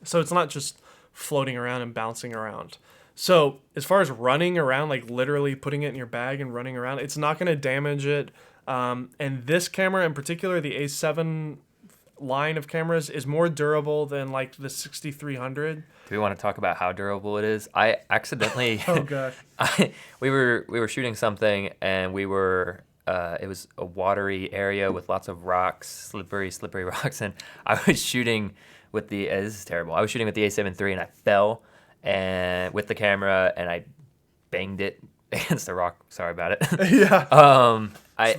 So it's not just floating around and bouncing around. So as far as running around, like literally putting it in your bag and running around, it's not going to damage it. And this camera in particular, the A7 line of cameras, is more durable than like the 6300. Do we want to talk about how durable it is? I accidentally oh gosh. we were shooting something, and we were it was a watery area with lots of rocks, slippery rocks, and I was shooting with the this is terrible. I was shooting with the A7 III, and I fell and with the camera, and I banged it against the rock. Sorry about it. Yeah. I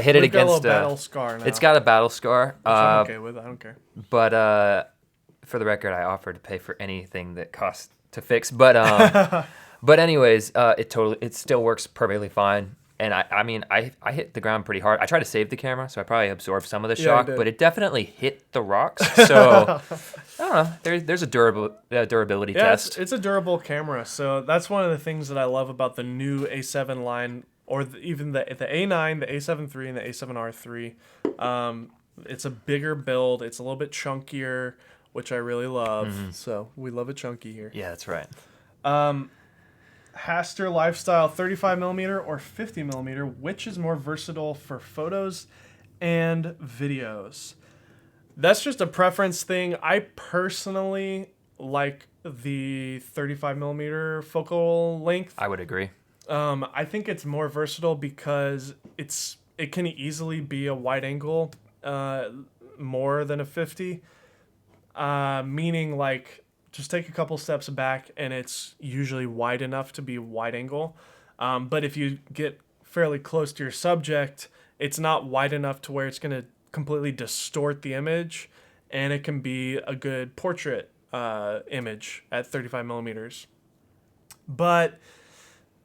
hit it against a battle scar now. It's got a battle scar. Which I'm okay with. I don't care. But for the record, I offered to pay for anything that costs to fix. But but anyways, it still works perfectly fine. And I hit the ground pretty hard. I tried to save the camera, so I probably absorbed some of the shock, but it definitely hit the rocks. So I don't know. There's a durability test. It's a durable camera. So that's one of the things that I love about the new A7 line, or even the A9, the A7 III, and the A7R III. It's a bigger build. It's a little bit chunkier, which I really love. Mm-hmm. So we love it chunky here. Yeah, that's right. Haster Lifestyle 35mm or 50mm, which is more versatile for photos and videos? That's just a preference thing. I personally like the 35mm focal length. I would agree. I think it's more versatile because it can easily be a wide angle more than a 50. Meaning like just take a couple steps back and it's usually wide enough to be wide angle. But if you get fairly close to your subject, it's not wide enough to where it's going to completely distort the image, and it can be a good portrait image at 35mm. But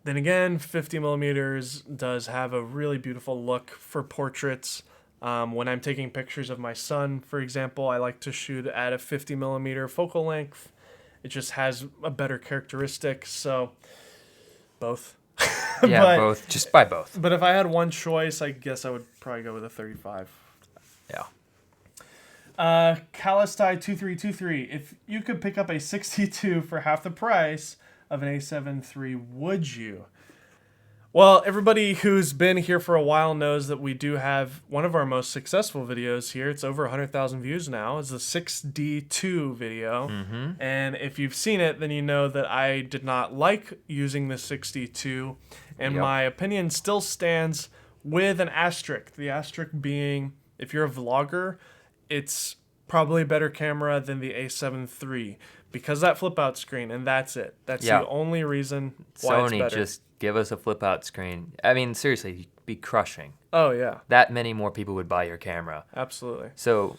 then again, 50mm does have a really beautiful look for portraits. When I'm taking pictures of my son, for example, I like to shoot at a 50mm focal length. It just has a better characteristic, so both. Yeah, both. Just buy both. But if I had one choice, I guess I would probably go with a 35. Yeah. Calistai 2323. If you could pick up a 62 for half the price of an A7 III, would you? Well, everybody who's been here for a while knows that we do have one of our most successful videos here. It's over 100,000 views now. It's the 6D2 video. Mm-hmm. And if you've seen it, then you know that I did not like using the 6D2. And my opinion still stands with an asterisk. The asterisk being, if you're a vlogger, it's probably a better camera than the A7 III. Because that flip out screen, and that's it. That's the only reason why it's better. Sony, just give us a flip out screen. I mean, seriously, you'd be crushing. Oh, yeah. That many more people would buy your camera. Absolutely. So,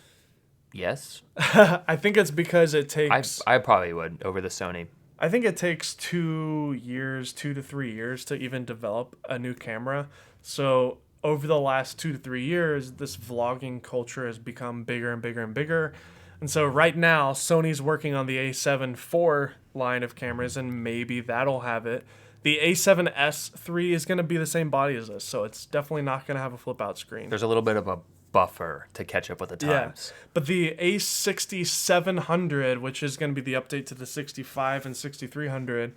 yes? I think it's because it takes... I probably would over the Sony. I think it takes 2 to 3 years to even develop a new camera. So over the last 2 to 3 years, this vlogging culture has become bigger and bigger and bigger. And so right now, Sony's working on the A7 IV line of cameras, and maybe that'll have it. The A7S III is going to be the same body as this, so it's definitely not going to have a flip-out screen. There's a little bit of a buffer to catch up with the times. Yeah. But the A6700, which is going to be the update to the 65 and 6300,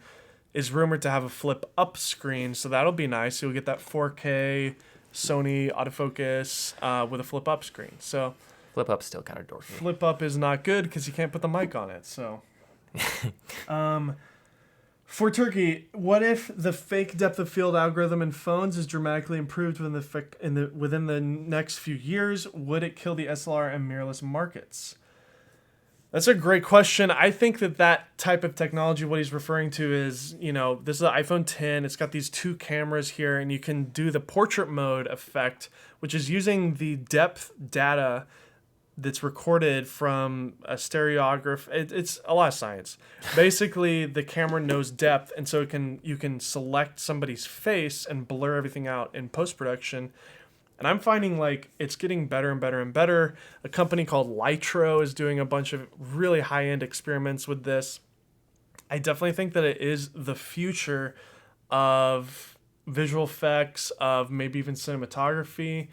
is rumored to have a flip-up screen, so that'll be nice. You'll get that 4K Sony autofocus with a flip-up screen. So flip-up's still kind of dorky. Flip-up is not good because you can't put the mic on it, so... For Turkey, what if the fake depth of field algorithm in phones is dramatically improved within the next few years? Would it kill the SLR and mirrorless markets? That's a great question. I think that type of technology, what he's referring to is, this is an iPhone 10. It's got these two cameras here, and you can do the portrait mode effect, which is using the depth data that's recorded from a stereograph. It's a lot of science. Basically, the camera knows depth, and so you can select somebody's face and blur everything out in post-production. And I'm finding like it's getting better and better and better. A company called Lytro is doing a bunch of really high-end experiments with this. I definitely think that it is the future of visual effects, of maybe even cinematography.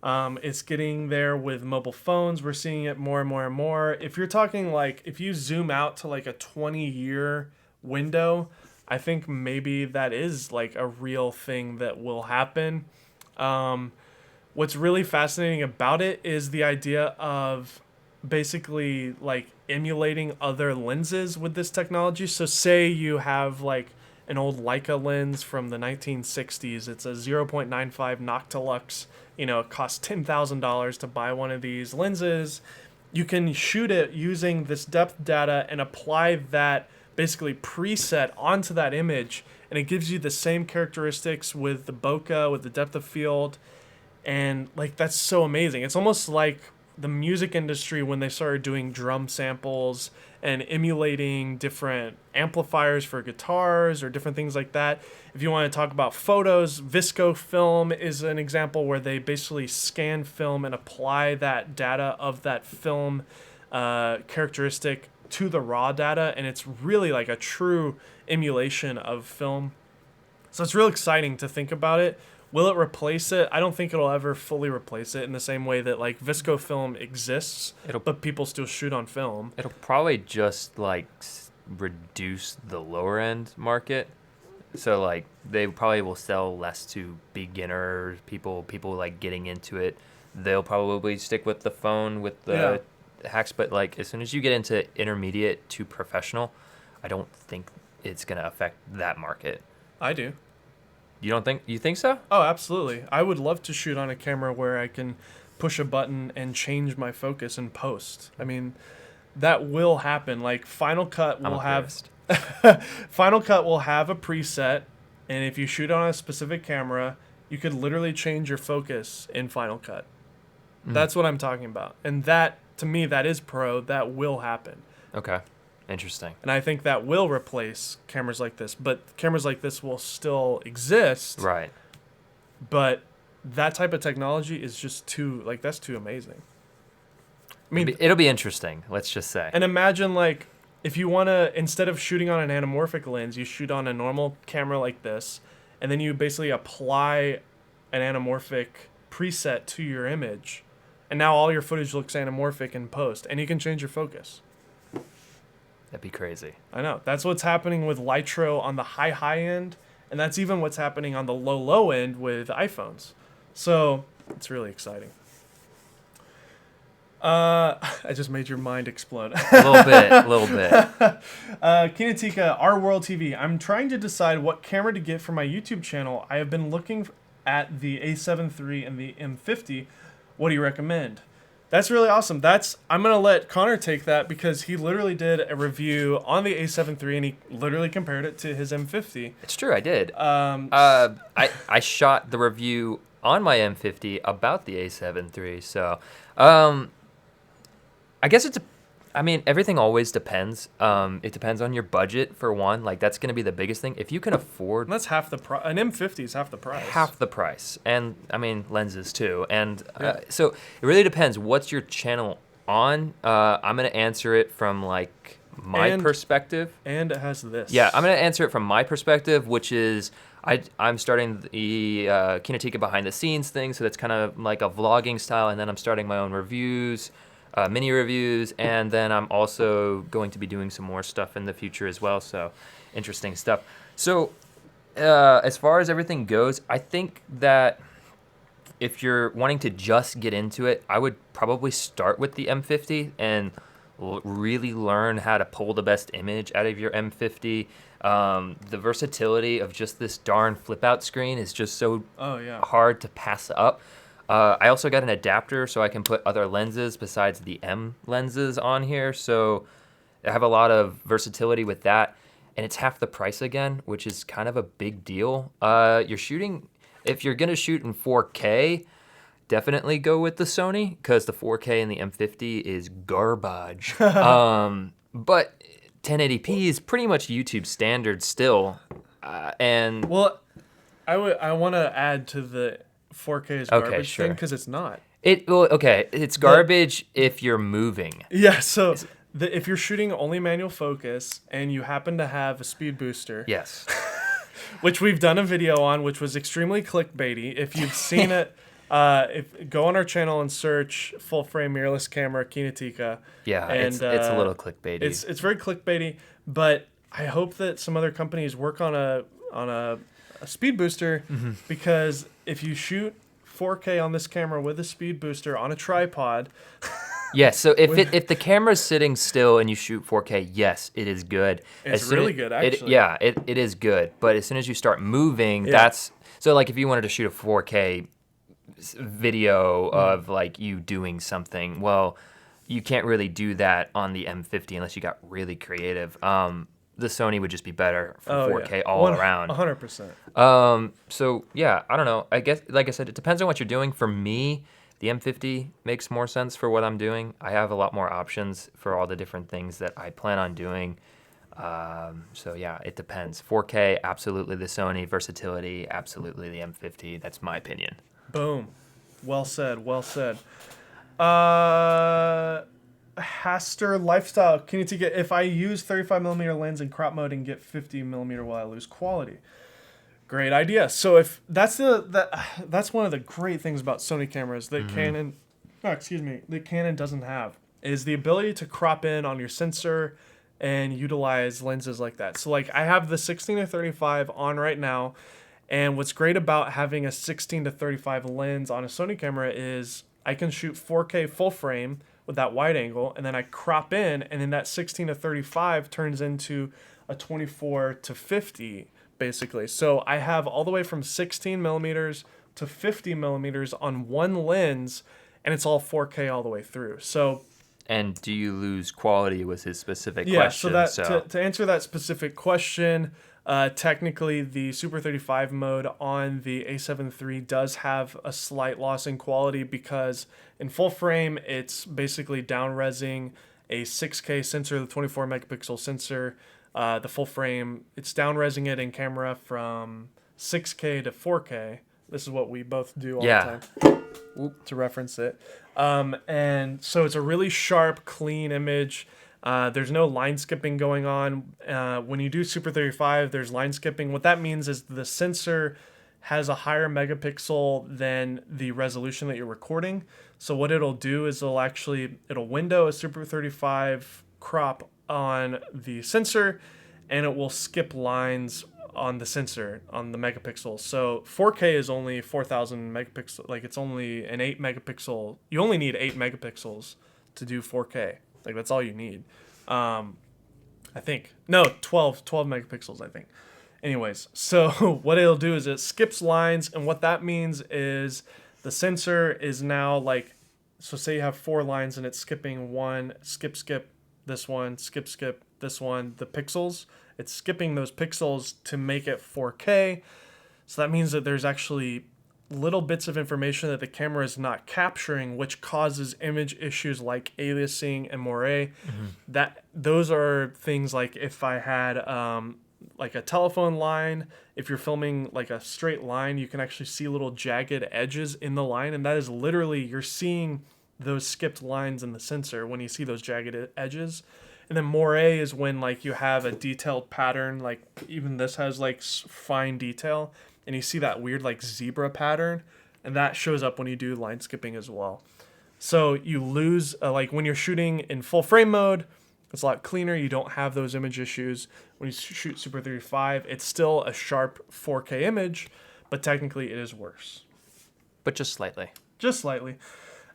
It's getting there with mobile phones. We're seeing it more and more and more. If you're talking like, if you zoom out to like a 20-year window, I think maybe that is like a real thing that will happen. What's really fascinating about it is the idea of basically like emulating other lenses with this technology. So say you have like an old Leica lens from the 1960s. It's a 0.95 Noctilux. It costs $10,000 to buy one of these lenses. You can shoot it using this depth data and apply that basically preset onto that image, and it gives you the same characteristics with the bokeh, with the depth of field. And like that's so amazing. It's almost like the music industry when they started doing drum samples and emulating different amplifiers for guitars or different things like that. If you want to talk about photos, Visco film is an example where they basically scan film and apply that data of that film characteristic to the raw data, and it's really like a true emulation of film. So it's real exciting to think about it. Will it replace it? I don't think it'll ever fully replace it in the same way that like Visco film exists, but people still shoot on film. It'll probably just like reduce the lower end market. So like they probably will sell less to beginner people like getting into it. They'll probably stick with the phone with the hacks, but like as soon as you get into intermediate to professional, I don't think it's going to affect that market. I do. You think so? Oh, absolutely. I would love to shoot on a camera where I can push a button and change my focus in post. I mean, that will happen. Like Final Cut will have Final Cut will have a preset, and if you shoot on a specific camera, you could literally change your focus in Final Cut. That's what I'm talking about. And that, to me, that is pro. That will happen. Okay. Interesting. And I think that will replace cameras like this. But cameras like this will still exist. Right. But that type of technology is just too, like, that's too amazing. I mean, it'll be interesting, let's just say. And imagine, like, if you want to, instead of shooting on an anamorphic lens, you shoot on a normal camera like this, and then you basically apply an anamorphic preset to your image. And now all your footage looks anamorphic in post, and you can change your focus. That'd be crazy. I know. That's what's happening with Lytro on the high end, and that's even what's happening on the low end with iPhones. So it's really exciting. I just made your mind explode. A little bit. Kinotika, Our World TV. I'm trying to decide what camera to get for my YouTube channel. I have been looking at the A7 III and the M50. What do you recommend? That's really awesome. I'm going to let Connor take that because he literally did a review on the A7 III and he literally compared it to his M50. It's true, I did. I shot the review on my M50 about the A7 III. So I guess everything always depends. It depends on your budget, for one. Like, that's going to be the biggest thing. If you can afford... That's half the price. An M50 is half the price. Half the price. And, lenses, too. And so it really depends. What's your channel on? I'm going to answer it from, like, my perspective. And it has this. Yeah, I'm going to answer it from my perspective, which is... I'm starting the Kinotika behind the scenes thing, so that's kind of like a vlogging style, and then I'm starting my own reviews... mini reviews, and then I'm also going to be doing some more stuff in the future as well, so interesting stuff. So as far as everything goes, I think that if you're wanting to just get into it, I would probably start with the M50 and really learn how to pull the best image out of your M50. The versatility of just this darn flip-out screen is just so hard to pass up. I also got an adapter so I can put other lenses besides the M lenses on here. So I have a lot of versatility with that. And it's half the price again, which is kind of a big deal. If you're going to shoot in 4K, definitely go with the Sony because the 4K in the M50 is garbage. But 1080p is pretty much YouTube standard still. And well, I want to add to the 4K is garbage thing because it's not. It's garbage if you're moving. Yeah, so if you're shooting only manual focus and you happen to have a speed booster, yes, which we've done a video on, which was extremely clickbaity. If you've seen it, go on our channel and search full frame mirrorless camera Kinotika. Yeah, and it's a little clickbaity. It's very clickbaity, but I hope that some other companies work on a speed booster because if you shoot 4K on this camera with a speed booster on a tripod. Yes, so if the camera's sitting still and you shoot 4K, yes, it is good. It's really good, actually. It is good. But as soon as you start moving, so like if you wanted to shoot a 4K video of like you doing something, well, you can't really do that on the M50 unless you got really creative. The Sony would just be better for 4K all around. 100%. So yeah, I don't know. I guess, like I said, it depends on what you're doing. For me, the M50 makes more sense for what I'm doing. I have a lot more options for all the different things that I plan on doing. So yeah, it depends. 4K, absolutely the Sony. Versatility, absolutely the M50. That's my opinion. Boom. Well said. Well said. Haster Lifestyle. Can you take it? If I use 35mm lens in crop mode and get 50mm, will I lose quality? Great idea. So if that's that's one of the great things about Sony cameras that Canon doesn't have is the ability to crop in on your sensor and utilize lenses like that. So like I have the 16-35 on right now, and what's great about having a 16-35 lens on a Sony camera is I can shoot 4K full frame with that wide angle, and then I crop in, and then that 16-35 turns into a 24-50, basically. So I have all the way from 16mm to 50mm on one lens, and it's all 4K all the way through. So. And do you lose quality was his specific question. Yeah, so to answer that specific question, technically the Super 35 mode on the A7 III does have a slight loss in quality because in full frame it's basically down-resing a 6K sensor, the 24 megapixel sensor. The full frame, it's down-resing it in camera from 6K to 4K. This is what we both do all the time. To reference it. And so it's a really sharp, clean image. There's no line skipping going on. When you do Super 35, there's line skipping. What that means is the sensor has a higher megapixel than the resolution that you're recording. So what it'll do is it'll window a Super 35 crop on the sensor, and it will skip lines on the sensor, on the megapixel. So 4K is only 4,000 megapixels. Like it's only an 8 megapixel. You only need 8 megapixels to do 4K. Like that's all you need. I think. No, 12 megapixels, I think. Anyways, so what it'll do is it skips lines, and what that means is the sensor is now like, so say you have 4 lines and it's skipping one, skip, this one, skip, this one, the pixels. It's skipping those pixels to make it 4K. So that means that there's actually little bits of information that the camera is not capturing, which causes image issues like aliasing and moire. Those are things like if I had like a telephone line, if you're filming like a straight line, you can actually see little jagged edges in the line, and that is literally, you're seeing those skipped lines in the sensor when you see those jagged edges. And then moire is when like you have a detailed pattern, like even this has like fine detail, and you see that weird like zebra pattern, and that shows up when you do line skipping as well. So you lose like when you're shooting in full frame mode, it's a lot cleaner. You don't have those image issues. When you shoot Super 35, it's still a sharp 4K image, but technically it is worse. But just slightly. Just slightly.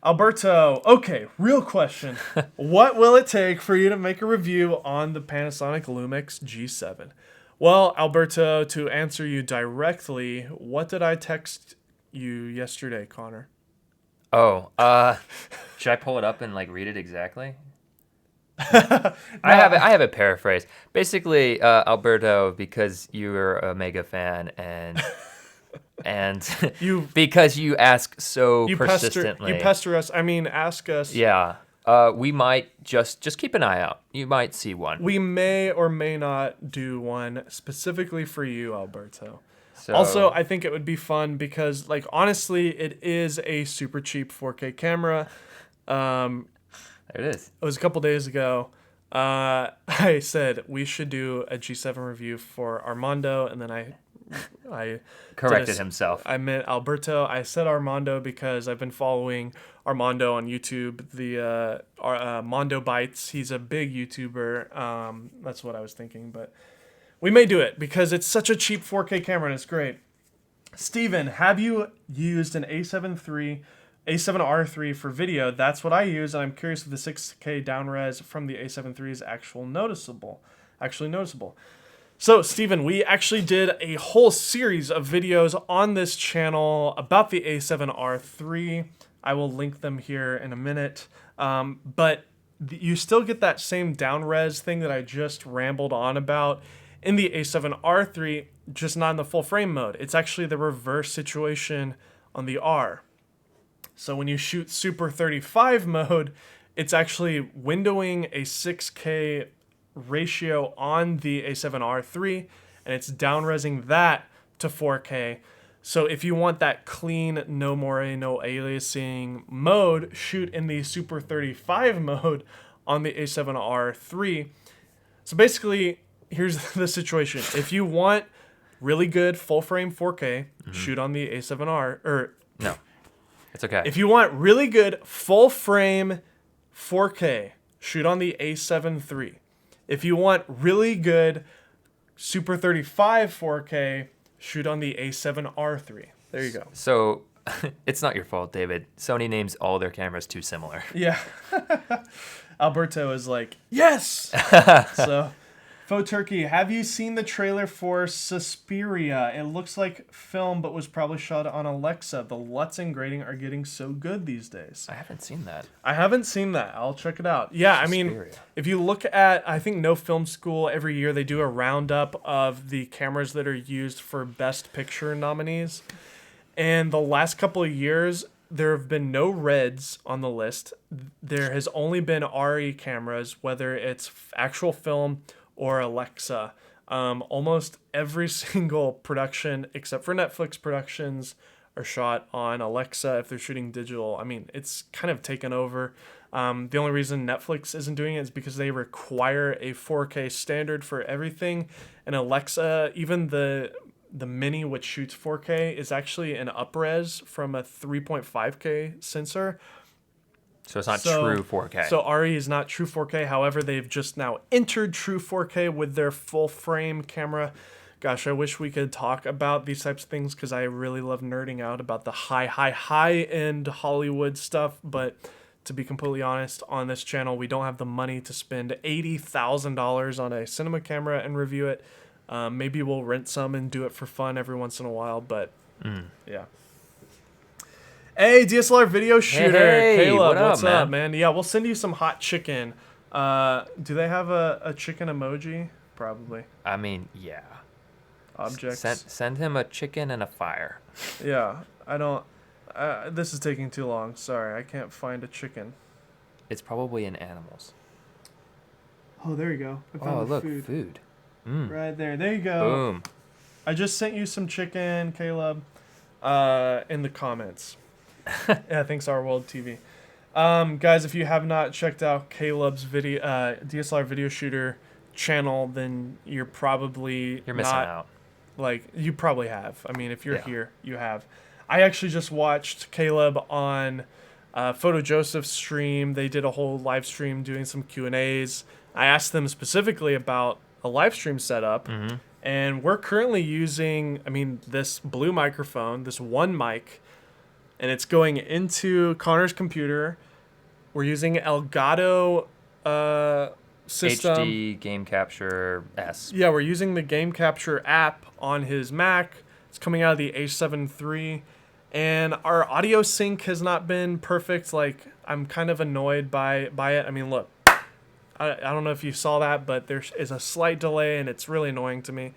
Alberto, okay, real question. What will it take for you to make a review on the Panasonic Lumix G7? Well, Alberto, to answer you directly, what did I text you yesterday, Connor? Oh, should I pull it up and like read it exactly? No, I have a paraphrase. Basically, Alberto, because you're a mega fan and you because you ask so you persistently. pester us. I mean, ask us. Yeah. We might just keep an eye out. You might see one. We may or may not do one specifically for you, Alberto. So, Also, I think it would be fun because, like, honestly, it is a super cheap 4K camera. there it is. It was a couple days ago. I said we should do a G7 review for Armando, and then I Corrected himself. I meant Alberto. I said Armando because I've been following Armando on YouTube. The Armando Bites. He's a big YouTuber. That's what I was thinking, but we may do it because it's such a cheap 4K camera and it's great. Steven, have you used an A7III for video? That's what I use, and I'm curious if the 6K downres from the A7III is actually noticeable. So, Steven, we actually did a whole series of videos on this channel about the A7R III. I will link them here in a minute. But you still get that same downres thing that I just rambled on about in the A7R III, just not in the full frame mode. It's actually the reverse situation on the R. So when you shoot Super 35 mode, it's actually windowing a 6K ratio on the A7R III, and it's downresing that to 4K. So if you want that clean, no moire, no aliasing mode, shoot in the Super 35 mode on the A7R III. So basically, here's the situation. If you want really good full frame 4K, shoot on the A7R, or No, it's okay. if you want really good full frame 4K, shoot on the A7 III. If you want really good Super 35 4K, shoot on the A7R III. There you go. So, it's not your fault, David. Sony names all their cameras too similar. Yeah. Alberto is like, yes! So, Faux Turkey, have you seen the trailer for Suspiria? It looks like film, but was probably shot on Alexa. The LUTs and grading are getting so good these days. I haven't seen that. I haven't seen that. I'll check it out. Yeah, Suspiria. I mean, if you look at, I think No Film School, every year they do a roundup of the cameras that are used for Best Picture nominees. And the last couple of years, there have been no Reds on the list. There has only been RE cameras, whether it's actual film or Alexa. Almost every single production, except for Netflix productions, are shot on Alexa if they're shooting digital. I mean, it's kind of taken over. The only reason Netflix isn't doing it is because they require a 4K standard for everything. And Alexa, even the Mini, which shoots 4K, is actually an upres from a 3.5K sensor. So it's not true 4K. So RE is not true 4K. However, they've just now entered true 4K with their full frame camera. Gosh, I wish we could talk about these types of things because I really love nerding out about the high-end Hollywood stuff. But to be completely honest, on this channel, we don't have the money to spend $80,000 on a cinema camera and review it. Maybe we'll rent some and do it for fun every once in a while, but yeah. Hey, DSLR video shooter, hey, Caleb, what's up, man? Yeah, we'll send you some hot chicken. Do they have a chicken emoji? Probably. I mean, yeah. Objects. Send him a chicken and a fire. Yeah, I don't. This is taking too long. Sorry, I can't find a chicken. It's probably in animals. Oh, there you go. I found look, food. food. Right there. There you go. Boom. I just sent you some chicken, Caleb, in the comments. Yeah, thanks, Our World TV. Guys, if you have not checked out Caleb's video, DSLR video shooter channel, then you're probably missing out. Like, you probably have. I mean, if you're here, you have. I actually just watched Caleb on Photo Joseph's stream. They did a whole live stream doing some Q&As. I asked them specifically about a live stream setup, and we're currently using, this blue microphone, this one mic, and it's going into Connor's computer. We're using Elgato system. HD Game Capture S. Yeah, we're using the Game Capture app on his Mac. It's coming out of the A7 III, and our audio sync has not been perfect. Like, I'm kind of annoyed by it. I mean, look, I don't know if you saw that, but there is a slight delay, and it's really annoying to me.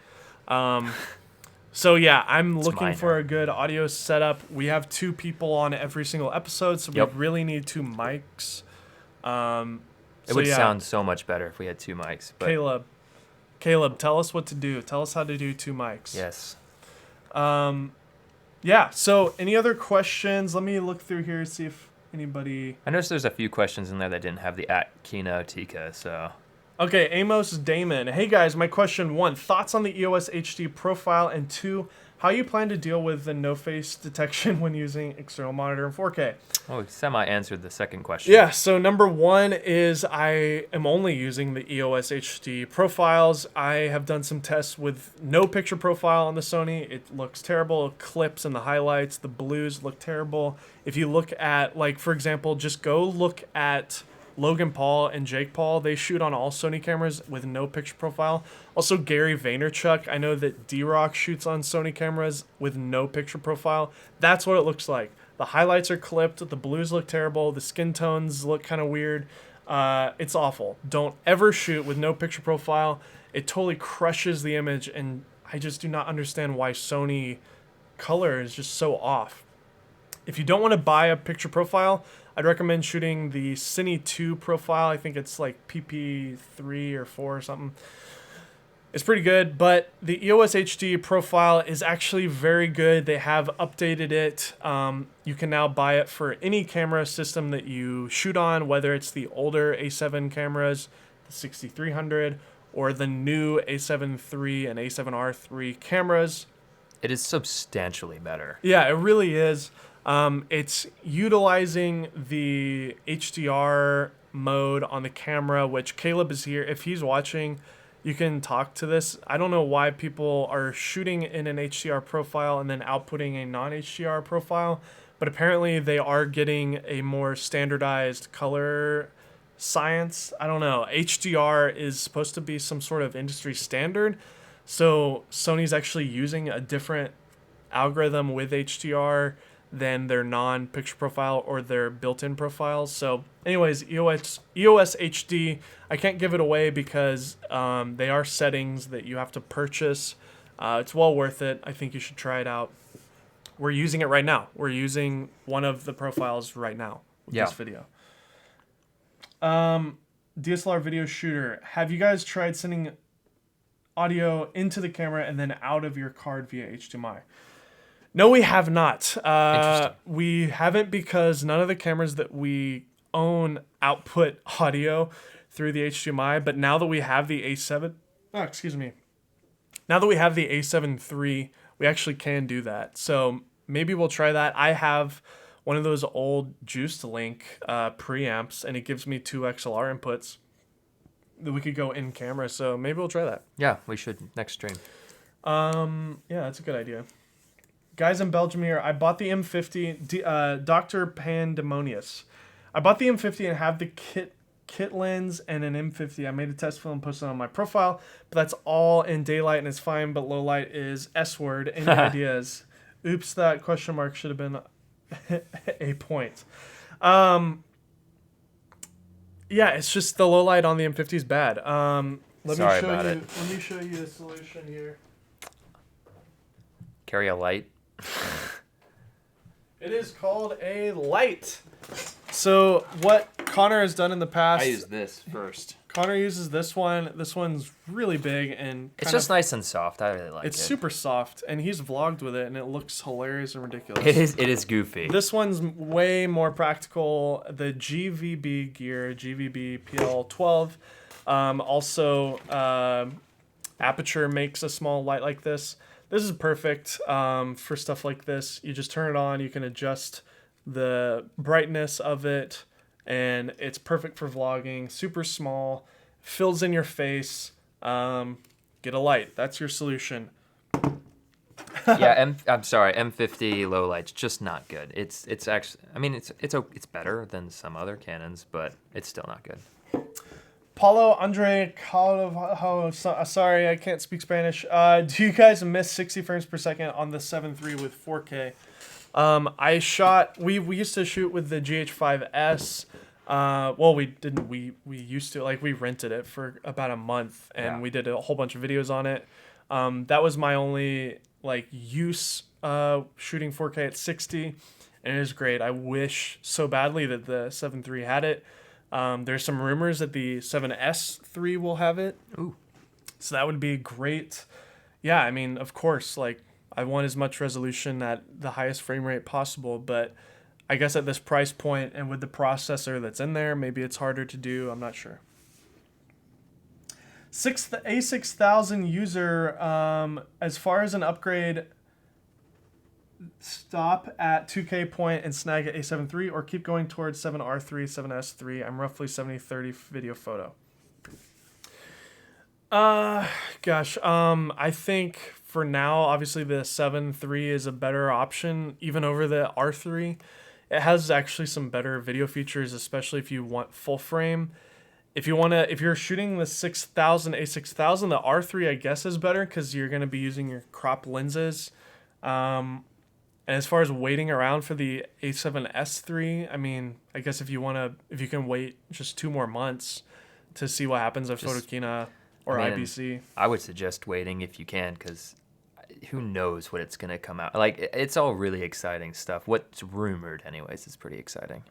So yeah, I'm looking for a good audio setup. We have 2 people on every single episode, so we really need 2 mics. It would sound so much better if we had 2 mics. But Caleb, tell us what to do. Tell us how to do 2 mics. Yes. Yeah, so any other questions? Let me look through here, see if anybody... I noticed there's a few questions in there that didn't have the @Kinotika, so... Okay, Amos Damon. Hey guys, my question 1, thoughts on the EOS HD profile, and 2, how you plan to deal with the no-face detection when using external monitor in 4K? Oh, we semi-answered the second question. Yeah, so number 1 is I am only using the EOS HD profiles. I have done some tests with no picture profile on the Sony. It looks terrible. Clips and the highlights, the blues look terrible. If you look at, like, for example, just go look at Logan Paul and Jake Paul. They shoot on all Sony cameras with no picture profile. Also, Gary Vaynerchuk. I know that D-Rock shoots on Sony cameras with no picture profile. That's what it looks like. The highlights are clipped. The blues look terrible. The skin tones look kind of weird. It's awful. Don't ever shoot with no picture profile. It totally crushes the image, and I just do not understand why Sony color is just so off. If you don't want to buy a picture profile, I'd recommend shooting the Cine 2 profile. I think it's like PP3 or 4 or something. It's pretty good, but the EOS HD profile is actually very good. They have updated it. You can now buy it for any camera system that you shoot on, whether it's the older A7 cameras, the 6300, or the new A7 III and A7R III cameras. It is substantially better. Yeah, it really is. It's utilizing the HDR mode on the camera, which Caleb is here. If he's watching, you can talk to this. I don't know why people are shooting in an HDR profile and then outputting a non-HDR profile, but apparently they are getting a more standardized color science. I don't know. HDR is supposed to be some sort of industry standard, so Sony's actually using a different algorithm with HDR than their non-picture profile or their built-in profiles. So anyways, EOS HD, I can't give it away because they are settings that you have to purchase. It's well worth it. I think you should try it out. We're using it right now. We're using one of the profiles right now with this video. DSLR video shooter. Have you guys tried sending audio into the camera and then out of your card via HDMI? No, we have not. We haven't because none of the cameras that we own output audio through the HDMI. But now that we have the now that we have the A7 III, we actually can do that. So maybe we'll try that. I have one of those old Juiced Link preamps, and it gives me 2 XLR inputs that we could go in camera. So maybe we'll try that. Yeah, we should next stream. Yeah, that's a good idea. Guys in Belgium here, I bought the M50, Dr. Pandemonious. I bought the M50 and have the kit lens and an M50. I made a test film and posted it on my profile, but that's all in daylight and it's fine, but low light is S-word. Any ideas? Oops, that question mark should have been a point. Yeah, it's just the low light on the M50 is bad. Let me show you a solution here. Carry a light. It is called a light. So what Connor has done in the past... I use this first. Connor uses this one. This one's really big and... It's just nice and soft. I really like it. It's super soft, and he's vlogged with it, and it looks hilarious and ridiculous. It is goofy. This one's way more practical. The GVB gear, GVB PL12. Also, Aperture makes a small light like this. This is perfect for stuff like this. You just turn it on. You can adjust the brightness of it, and it's perfect for vlogging. Super small, fills in your face. Get a light. That's your solution. Yeah, I'm sorry. M50 low light's just not good. It's actually. I mean, it's better than some other Canons, but it's still not good. Paulo Andre Calvo, sorry, I can't speak Spanish. Do you guys miss 60 frames per second on the 7.3 with 4K? I shot. We used to shoot with the GH5S. Well, we didn't. We used to, like, we rented it for about a month, and we did a whole bunch of videos on it. That was my only like use shooting 4K at 60, and it is great. I wish so badly that the 7 III had it. There's some rumors that the 7S III will have it. Ooh. So that would be great. Yeah, I mean, of course, like, I want as much resolution at the highest frame rate possible, but I guess at this price point and with the processor that's in there, maybe it's harder to do. I'm not sure. A6000 user, as far as an upgrade, stop at 2K point and snag at A7 III, or keep going towards 7R3, 7S3. I'm roughly 70/30 video photo. Gosh, I think for now, obviously the 7 III is a better option, even over the R3. It has actually some better video features, especially if you want full frame. If you're shooting the 6000 A6000, the R3 I guess is better because you're gonna be using your crop lenses. And as far as waiting around for the A7S III, I mean, I guess if you can wait just 2 more months to see what happens at Photokina or IBC. I would suggest waiting if you can, because who knows what it's going to come out. Like, it's all really exciting stuff. What's rumored, anyways, is pretty exciting.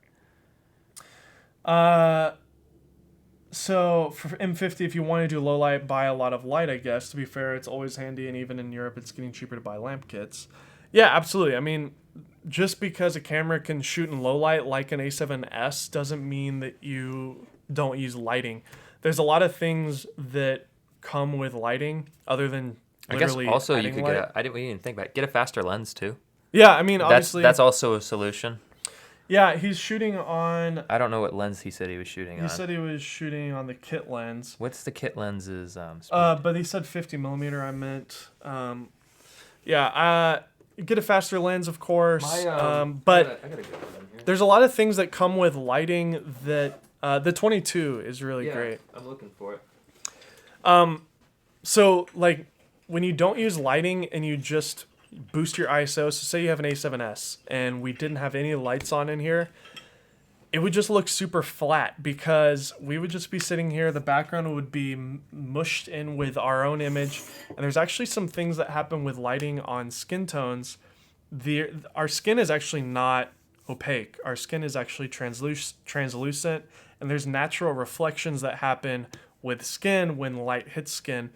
So for M50, if you want to do low light, buy a lot of light, I guess. To be fair, it's always handy, and even in Europe, it's getting cheaper to buy lamp kits. Yeah, absolutely. I mean, just because a camera can shoot in low light like an A7S doesn't mean that you don't use lighting. There's a lot of things that come with lighting other than literally. I guess also you could light. We didn't even think about it. Get a faster lens too. Yeah, I mean, obviously that's also a solution. Yeah, he's shooting on. I don't know what lens he said he was shooting on. He said he was shooting on the kit lens. What's the kit lens's speed? But he said 50mm. I meant. Get a faster lens, of course. But I gotta get one here. There's a lot of things that come with lighting that the 22 is really great. I'm looking for it. So like when you don't use lighting and you just boost your ISO, so say you have an A7S and we didn't have any lights on in here, it would just look super flat because we would just be sitting here, the background would be mushed in with our own image, and there's actually some things that happen with lighting on skin tones. Our skin is actually not opaque. Our skin is actually translucent, and there's natural reflections that happen with skin when light hits skin.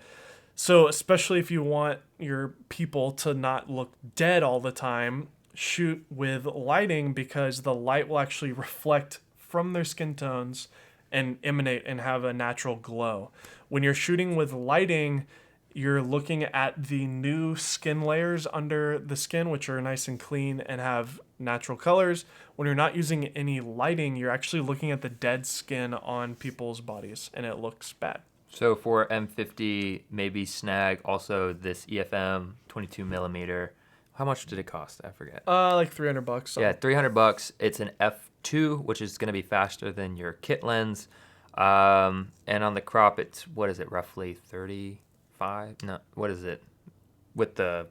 So especially if you want your people to not look dead all the time, shoot with lighting, because the light will actually reflect from their skin tones and emanate and have a natural glow. When you're shooting with lighting, you're looking at the new skin layers under the skin, which are nice and clean and have natural colors. When you're not using any lighting, you're actually looking at the dead skin on people's bodies, and it looks bad. So for M50, maybe snag also this EFM 22mm. How much did it cost? I forget. Like $300. So. Yeah, $300. It's an f2, which is going to be faster than your kit lens. And on the crop, it's, what is it, roughly 35? No, what is it? With the,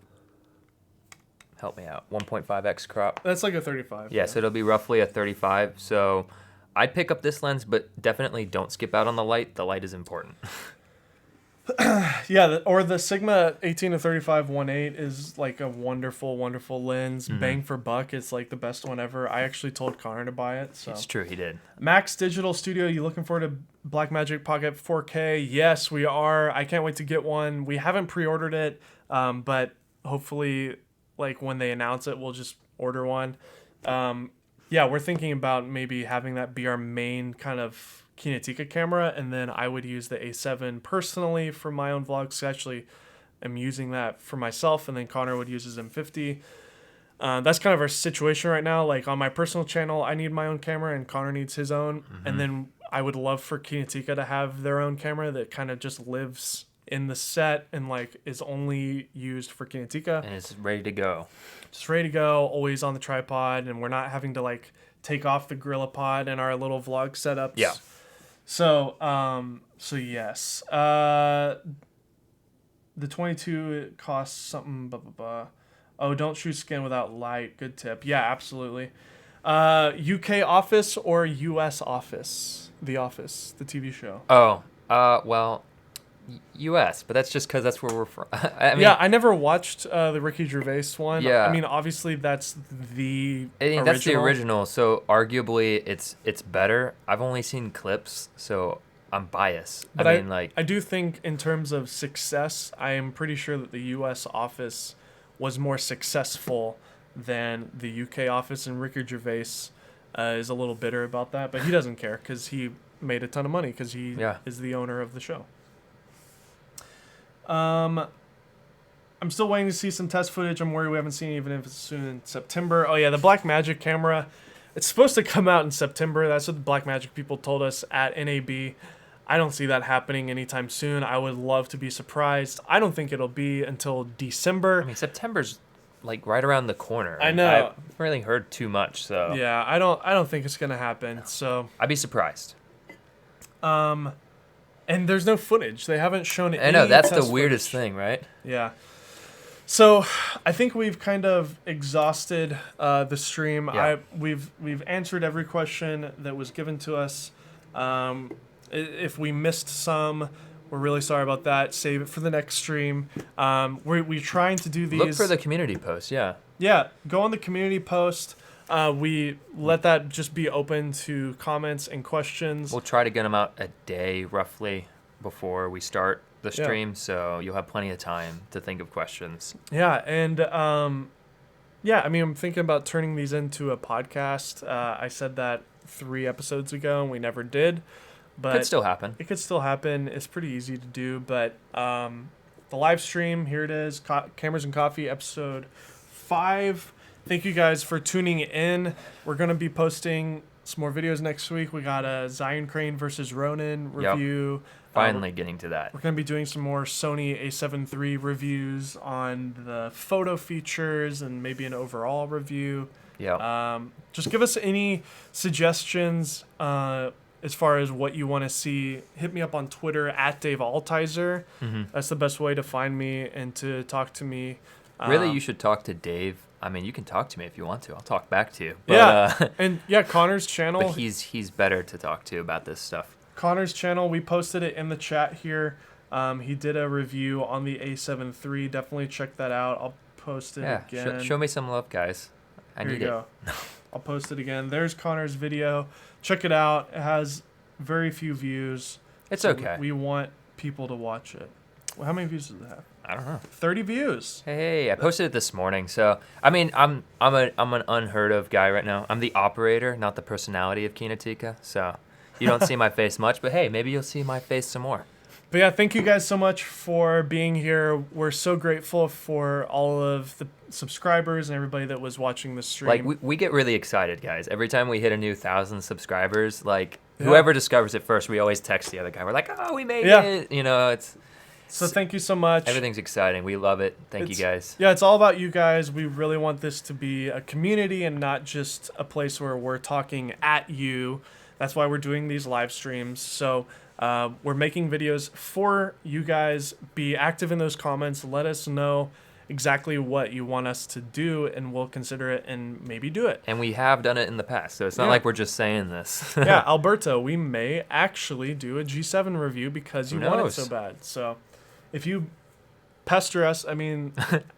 help me out, 1.5x crop? That's like a 35. Yeah, so it'll be roughly a 35. So I'd pick up this lens, but definitely don't skip out on the light. The light is important. Yeah, or the Sigma 18-35 1.8 is like a wonderful, wonderful lens. Mm-hmm. Bang for buck, it's like the best one ever. I actually told Connor to buy it. So it's true, he did. Max Digital Studio, you looking forward to Blackmagic Pocket 4K? Yes, we are. I can't wait to get one. We haven't pre-ordered it, but hopefully, like when they announce it, we'll just order one. Yeah, we're thinking about maybe having that be our main kind of Kinotika camera, and then I would use the A7 personally for my own vlogs. Actually, I'm using that for myself, and then Connor would use his M50. That's kind of our situation right now. Like on my personal channel, I need my own camera, and Connor needs his own. Mm-hmm. And then I would love for Kinotika to have their own camera that kind of just lives in the set and like is only used for Kinotika. And it's ready to go. Just ready to go, always on the tripod, and we're not having to like take off the GorillaPod and our little vlog setups. Yeah. So yes. The 22, it costs something, blah, blah, blah. Oh, don't shoot skin without light. Good tip. Yeah, absolutely. UK Office or US Office? The Office, the TV show. Oh, well, U.S., but that's just because that's where we're from. I mean, I never watched the Ricky Gervais one. Yeah. I mean, obviously that's the original. That's the original, so arguably it's better. I've only seen clips, so I'm biased. But I do think in terms of success, I am pretty sure that the U.S. Office was more successful than the U.K. Office, and Ricky Gervais is a little bitter about that, but he doesn't care because he made a ton of money because he is the owner of the show. I'm still waiting to see some test footage. I'm worried we haven't seen it, even if it's soon in September. Oh yeah, the Blackmagic camera. It's supposed to come out in September. That's what the Blackmagic people told us at NAB. I don't see that happening anytime soon. I would love to be surprised. I don't think it'll be until December. I mean, September's like right around the corner. I know. I haven't really heard too much, so yeah, I don't think it's gonna happen. So I'd be surprised. And there's no footage. They haven't shown it. I know, that's the weirdest thing, right? Yeah. So I think we've kind of exhausted the stream. Yeah. We've answered every question that was given to us. If we missed some, we're really sorry about that. Save it for the next stream. We're trying to do these. Look for the community post, yeah. Yeah, go on the community post. We let that just be open to comments and questions. We'll try to get them out a day roughly before we start the stream, so you'll have plenty of time to think of questions. Yeah, and I mean, I'm thinking about turning these into a podcast. I said that 3 episodes ago, and we never did. But Could still happen. It could still happen. It's pretty easy to do, but the live stream, here it is, Cameras and Coffee, episode 5. Thank you guys for tuning in. We're going to be posting some more videos next week. We got a Zion Crane versus Ronin review. Yep. Finally getting to that. We're going to be doing some more Sony A7III reviews on the photo features and maybe an overall review. Yeah. Just give us any suggestions as far as what you want to see. Hit me up on Twitter at Dave Altizer. Mm-hmm. That's the best way to find me and to talk to me. Really, you should talk to Dave. I mean, you can talk to me if you want to. I'll talk back to you. But, and Connor's channel. But he's better to talk to about this stuff. Connor's channel, we posted it in the chat here. He did a review on the A7 III. Definitely check that out. I'll post it again. Show me some love, guys. I need it. I'll post it again. There's Connor's video. Check it out. It has very few views. It's okay. We want people to watch it. Well, how many views does it have? I don't know. 30 views. Hey, I posted it this morning. So I mean, I'm an unheard of guy right now. I'm the operator, not the personality of Kinotika. So you don't see my face much, but hey, maybe you'll see my face some more. But yeah, thank you guys so much for being here. We're so grateful for all of the subscribers and everybody that was watching the stream. Like we get really excited, guys. Every time we hit a new 1,000 subscribers, like whoever discovers it first, we always text the other guy. We're like, oh, we made it. You know, it's. So thank you so much. Everything's exciting. We love it. Thank you guys. Yeah, it's all about you guys. We really want this to be a community and not just a place where we're talking at you. That's why we're doing these live streams. So we're making videos for you guys. Be active in those comments. Let us know exactly what you want us to do, and we'll consider it and maybe do it. And we have done it in the past, so it's not like we're just saying this. Yeah, Alberto, we may actually do a G7 review because you want it so bad. So if you pester us,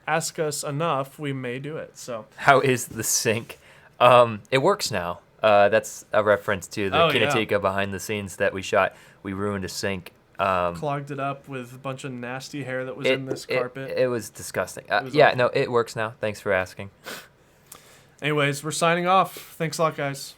ask us enough, we may do it. So how is the sync? It works now. That's a reference to the Kinotika behind the scenes that we shot. We ruined a sink. Clogged it up with a bunch of nasty hair that was in this carpet. It was disgusting. Awful. No, it works now. Thanks for asking. Anyways, we're signing off. Thanks a lot, guys.